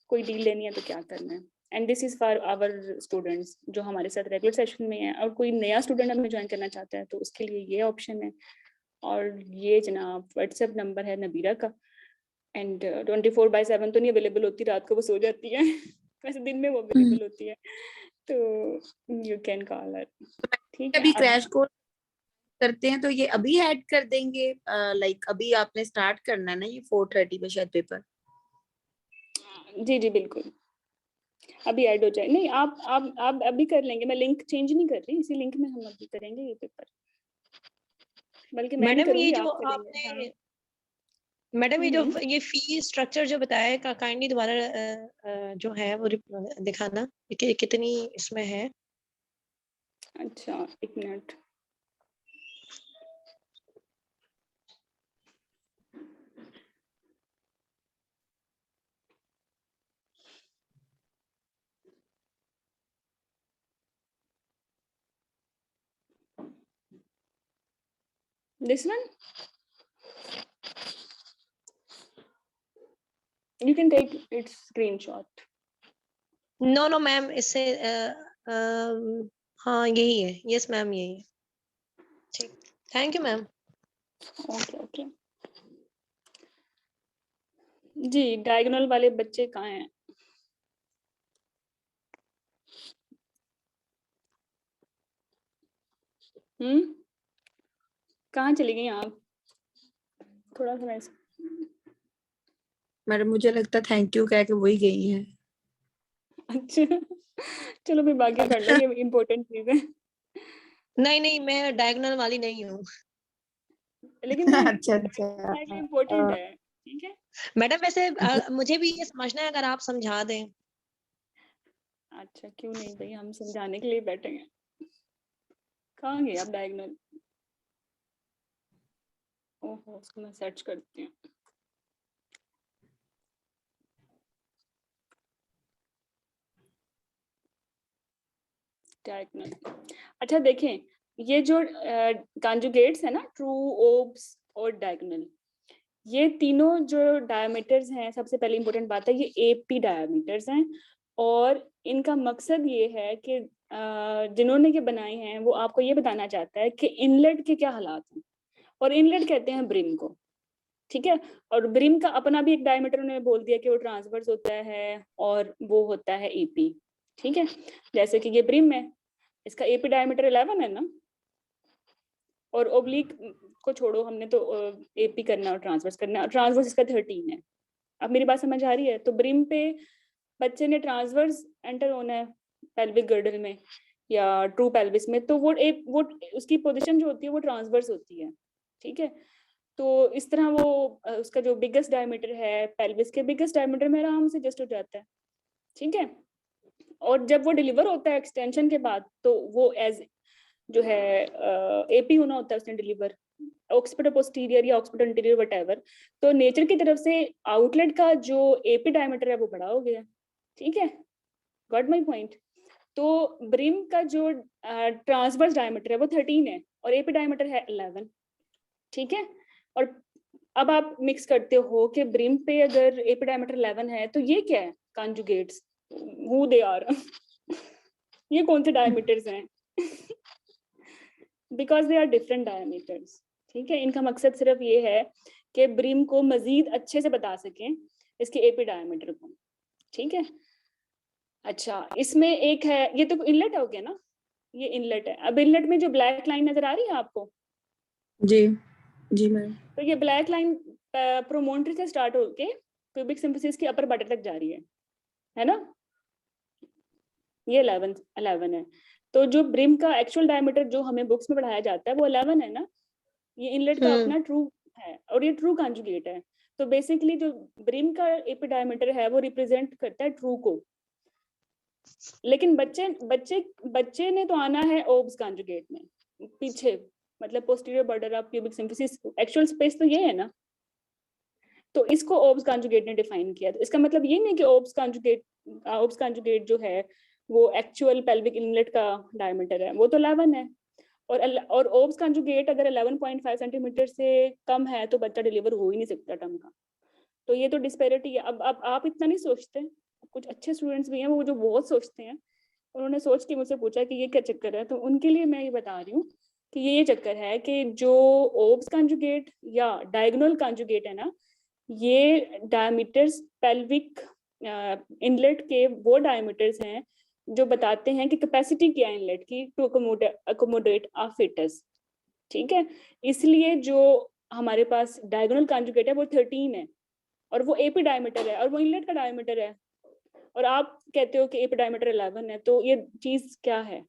कोई डील लेनी है तो क्या करना है। And this is for our students जो हमारे साथ रेगुलर सेशन में है, और कोई नया स्टूडेंट हमें ज्वाइन करना चाहता है तो उसके लिए ये ऑप्शन है। और ये जनाब व्हाट्सएप नंबर है नबीरा का, एंड 24/7 तो नहीं अवेलेबल होती, रात को वो सो जाती है वैसे दिन में वो अवेलेबल होती है, तो यू कैन कॉल हर। ठीक है, अभी क्रैश कोर्स करते हैं तो ये अभी ऐड कर देंगे, लाइक अभी आपने स्टार्ट करना है ना ये 4:30 पे शायद पेपर। जी जी बिल्कुल, अभी ऐड हो जाए। नहीं आप अभी कर लेंगे, मैं लिंक चेंज नहीं कर रही, इसी लिंक में हम अभी करेंगे ये पेपर, बल्कि मैं नहीं मैडम ये करूंगी, जो आप करेंगे। आपने हाँ। मैडम ये जो ये फी स्ट्रक्चर जो बताया है काइंडली दोबारा जो है वो दिखाना कि कितनी इसमें है। अच्छा एक minute, this one you can take its screenshot। No no ma'am, इससे हाँ यही है, यस मैम यही है। ठीक, thank you ma'am. Okay okay जी, डायगोनल वाले बच्चे कहाँ हैं? कहाँ चली गई आप? थोड़ा सा वैसे। मैडम मुझे लगता थैंक यू कह के वही गई है। अच्छा चलो फिर बाकी कर लो, ये इम्पोर्टेंट चीज है। नहीं नहीं, मैं डायगोनल वाली नहीं हूँ लेकिन वो अच्छा अच्छा इम्पोर्टेंट है, ठीक है। मैडम। वैसे मुझे भी ये समझना है, अगर आप समझा दें। अच्छा क्यों नहीं भाई, हम समझाने के लिए बैठे हैं। कहाँ गए आप डायगोनल? ओहो, उसको मैं सर्च करती हूँ। डायगोनल, अच्छा देखें, ये जो कॉन्जुगेट्स है ना, ट्रू, ओब्स और डायगोनल, ये तीनों जो डायमीटर्स हैं, सबसे पहले इंपॉर्टेंट बात है ये एपी डायमीटर्स हैं, और इनका मकसद ये है कि जिन्होंने ये बनाए हैं वो आपको ये बताना चाहता है कि इनलेट के क्या हालात हैं, और इनलेट कहते हैं ब्रिम को, ठीक है। और ब्रिम का अपना भी एक डायमीटर उन्होंने बोल दिया कि वो ट्रांसवर्स होता है और वो होता है एपी, ठीक है। जैसे कि ये ब्रिम है, इसका एपी डायमीटर 11 है ना, और ओब्लिक को छोड़ो, हमने तो एपी करना और ट्रांसवर्स करना, और ट्रांसवर्स इसका 13 है। अब मेरी बात समझ आ रही है? तो ब्रिम पे बच्चे ने ट्रांसवर्स एंटर होना है पेल्विक गर्डल में या ट्रू पेल्विस में, तो वो उसकी पोजीशन जो होती है वो ट्रांसवर्स होती है, ठीक है। तो इस तरह वो उसका जो बिगेस्ट डायमीटर है पेल्विस के बिगेस्ट डायमीटर में आराम से एडजस्ट हो जाता है, ठीक है। और जब वो डिलीवर होता है एक्सटेंशन के बाद, तो वो एज जो है एपी होना होता है उसने डिलीवर, ऑक्सीपिटल पोस्टीरियर या ऑक्सीपिटल इंटीरियर व्हाटएवर। तो नेचर की तरफ से आउटलेट का जो एपी डायमीटर है वो बड़ा हो गया, ठीक है। Got my point? तो ब्रिम का जो ट्रांसवर्स डायमीटर है वो 13 है और एपी डायमीटर है 11, ठीक है। और अब आप मिक्स करते हो कि ब्रिम पे अगर एपी डायमीटर 11 है तो ये क्या है? कॉन्जुगेट्स, हु दे आर ये कौन से डायमीटर्स हैं? Because they are different diameters, ठीक है। इनका मकसद सिर्फ ये है कि ब्रिम को मजीद अच्छे से बता सकें इसके एपी डायमीटर को, ठीक है। अच्छा, इसमें एक है, ये तो इनलेट हो गया ना, ये इनलेट है। अब इनलेट में जो ब्लैक लाइन नजर आ रही है आपको, जी जी मैम, तो ये ब्लैक लाइन प्रोमोनटरी से स्टार्ट होके प्यूबिक सिम्फिसिस की अपर बटर तक जा रही है ना। ये 11 है। तो जो ब्रिम का एक्चुअल डायमीटर जो हमें बुक्स में पढ़ाया जाता है वो 11 है ना, ये इनलेट का अपना ट्रू है और ये ट्रू कॉन्जुगेट है। तो बेसिकली जो ब्रिम का एपी डायमीटर है वो रिप्रेजेंट करता है ट्रू को, लेकिन बच्चे बच्चे बच्चे ने तो आना है ओब्स कॉन्जुगेट में पीछे, मतलब posterior border of pubic symphysis, actual space तो ये है ना। तो इसको ओब्स कॉन्जुगेट ने डिफाइन किया। तो इसका मतलब ये नहीं कि ओब्स कॉन्जुगेट जो है वो एक्चुअल पेल्विक इनलेट का डायमीटर है, वो तो 11 है। और ओब्स कॉन्जुगेट अगर 11.5 सेंटीमीटर से कम है तो बच्चा डिलीवर हो ही नहीं सकता टर्म का। तो ये तो डिस्पैरिटी है। अब आप इतना नहीं सोचते, कुछ अच्छे स्टूडेंट्स भी हैं वो जो बहुत सोचते हैं, उन्होंने सोच के मुझसे पूछा कि ये क्या चक्कर है, तो उनके लिए मैं ये बता रही हूँ कि ये चक्कर है कि जो ओब्स कंजुगेट या डायगोनल कंजुगेट है ना, ये डायमीटर्स पेल्विक इनलेट के वो डायमीटर्स हैं जो बताते हैं कि कैपेसिटी क्या है इनलेट की टू अकोमोडेट अ फिटस। ठीक है, इसलिए जो हमारे पास डायगोनल कंजुगेट है वो 13 है और वो एपी डायमीटर है और वो इनलेट का डायमीटर है, और आप कहते हो कि एपी डायमीटर 11 है, तो ये चीज क्या है?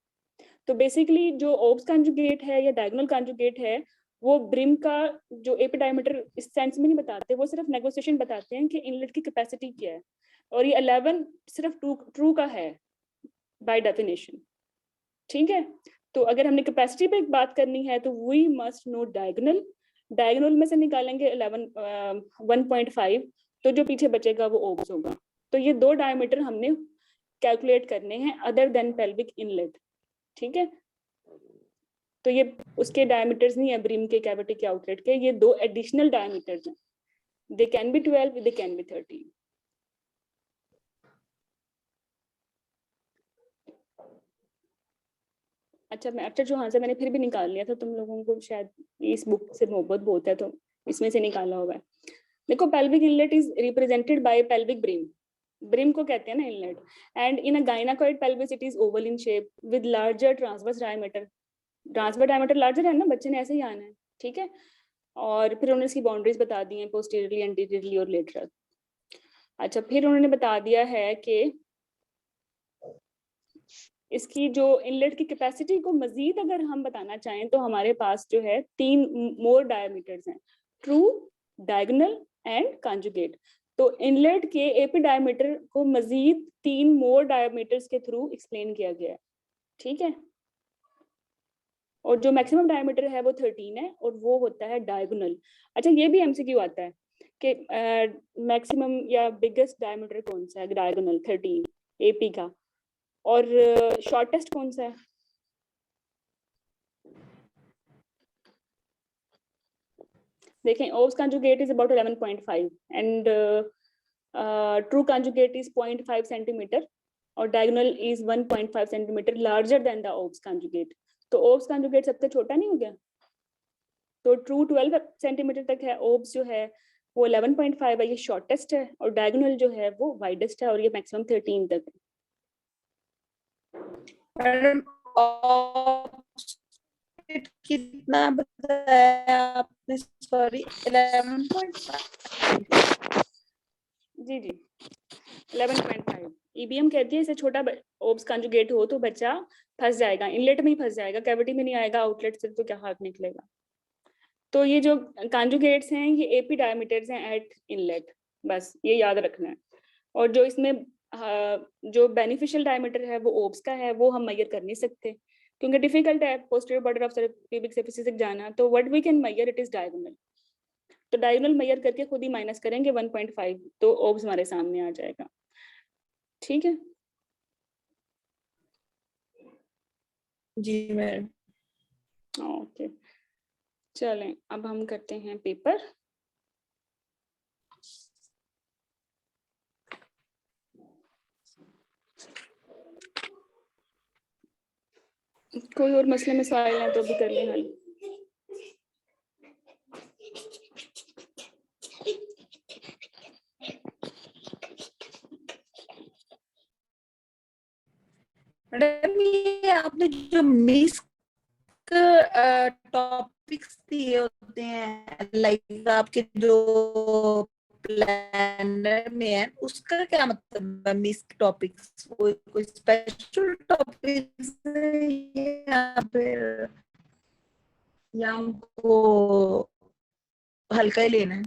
तो बेसिकली जो ओब्स कंजुगेट है या डायगोनल कंजुगेट है वो ब्रिम का जो एपी डायमीटर इस सेंस में नहीं बताते, वो सिर्फ नेगोशिएशन बताते हैं कि इनलेट की कैपेसिटी क्या है, और ये 11 सिर्फ ट्रू का है बाय डेफिनेशन। ठीक है, तो अगर हमने कैपेसिटी पे बात करनी है तो we must know diagonal, diagonal में से निकालेंगे 1.5, तो जो पीछे बचेगा वो ओब्स होगा। तो ये दो डायमीटर हमने कैलकुलेट करने हैं अदर देन पेल्विक इनलेट। ठीक है, तो ये उसके डायमीटर्स नहीं है ब्रिम के, कैविटी के, आउटलेट के, ये दो एडिशनल डायमीटर्स हैं। They can be 12, they can be 13। अच्छा, मैं अक्षर चौहान से मैंने फिर भी निकाल लिया था, तुम लोगों को शायद इस बुक से मोहब्बत बहुत है तो इसमें से निकाला होगा। देखो, pelvic inlet is represented by pelvic brim, brim को कहते हैं ना inlet, and in a gynaecoid pelvis it is oval in shape with larger transverse diameter. Transverse diameter larger है ना, बच्चे ने ऐसे ही आना है। ठीक है, और फिर उन्होंने इसकी बाउंड्रीज बता दी हैं, पोस्टीरियरली, एंटीरियरली और लेटरल। अच्छा, फिर उन्होंने बता दिया है कि इसकी जो इनलेट की कैपेसिटी को मजीद अगर हम बताना चाहें तो हमारे पास जो है 3 मोर डायमीटर्स हैं, ट्रू, डायगोनल एंड कंजुगेट। तो इनलेट के एपी डायमीटर को मजीद 3 मोर डायमीटर्स के थ्रू एक्सप्लेन किया गया है। ठीक है, और जो मैक्सिमम डायमीटर है वो 13 है और वो होता है डायगोनल। अच्छा, ये भी एमसीक्यू आता है कि मैक्सिमम या बिगेस्ट डायमीटर कौन सा है? डायगोनल 13 एपी का, और शॉर्टेस्ट कौन सा है? देखें, obs conjugate is about 11.5 and true conjugate is 0.5 centimetre और diagonal is 1.5 centimetre larger than the obs conjugate. तो ओब्स कंजुगेट सबसे छोटा नहीं हो गया? तो ट्रू 12 सेंटीमीटर तक है, ओब्स जो है वो 11.5 है, ये शॉर्टेस्ट है, और डायगोनल जो है वो वाइडेस्ट है और ये मैक्सिमम 13 तक है। मैडम कितना बताया आपने? सॉरी, 11.5? जी जी, 11.5। ईबीएम कहती है इसे छोटा ओब्स कंजुगेट हो तो बच्चा फंस जाएगा, इनलेट में ही फंस जाएगा, कैविटी में नहीं आएगा, आउटलेट से तो क्या हाथ निकलेगा। तो ये जो कंजुगेट्स हैं ये एपी डायमीटर्स हैं एट इनलेट, बस ये याद रखना है। और जो इसमें जो बेनिफिशियल डायमीटर है वो ओब्स का है, वो हम मेजर कर नहीं सकते क्योंकि डिफिकल्ट है posterior border of pubic surface तक जाना। तो what we can measure it is diagonal. तो डायगोनल मेजर करके खुद ही माइनस करेंगे 1.5, तो ओब्स हमारे सामने आ जाएगा। ठीक है जी मैम। ओके, चलें अब हम करते हैं पेपर। कोई और मसले में सवाल है तो भी कर लें हल। मैडम ये आपने जो मिस टॉपिक्स दिए होते हैं, लाइक आपके जो प्लानर में है, उसका क्या मतलब है? मिस टॉपिक्स कोई स्पेशल टॉपिक्स या फिर या हमको हल्का ही लेना है?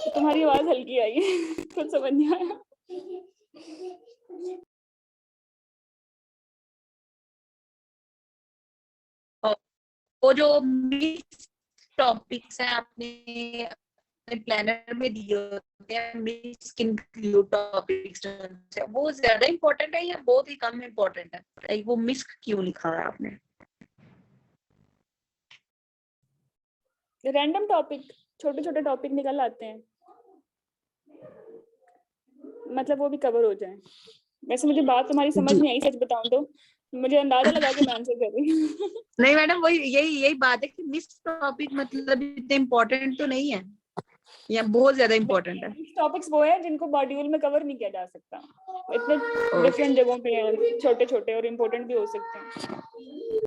तुम्हारी आवाज हल्की आई है कुछ समझ नहीं आया। वो जो मिस टॉपिक्स हैं आपने प्लानर में दिए होते हैं, मिस इंक्लूड टॉपिक्स, वो ज्यादा इम्पोर्टेंट है या बहुत ही कम इम्पोर्टेंट है? वो मिस क्यों लिखा है आपने? रैंडम टॉपिक, छोटे छोटे टॉपिक निकल आते हैं। मतलब वो भी कवर हो जाए। वैसे मुझे बात तुम्हारी समझ जी। नहीं आई, सच बताऊं तो मुझे अंदाजा लगा के मैं आंसर कर रही हूँ। नहीं मैडम, वही यही बात है कि मिस टॉपिक मतलब इतने इम्पोर्टेंट तो नहीं है, या बहुत ज्यादा इम्पोर्टेंट है। टॉपिक्स वो है जिनको मॉड्यूल में कवर नहीं किया जा सकता, इतने Okay. डिफरेंट जगहों पे हैं, छोटे छोटे और इम्पोर्टेंट भी हो सकते हैं।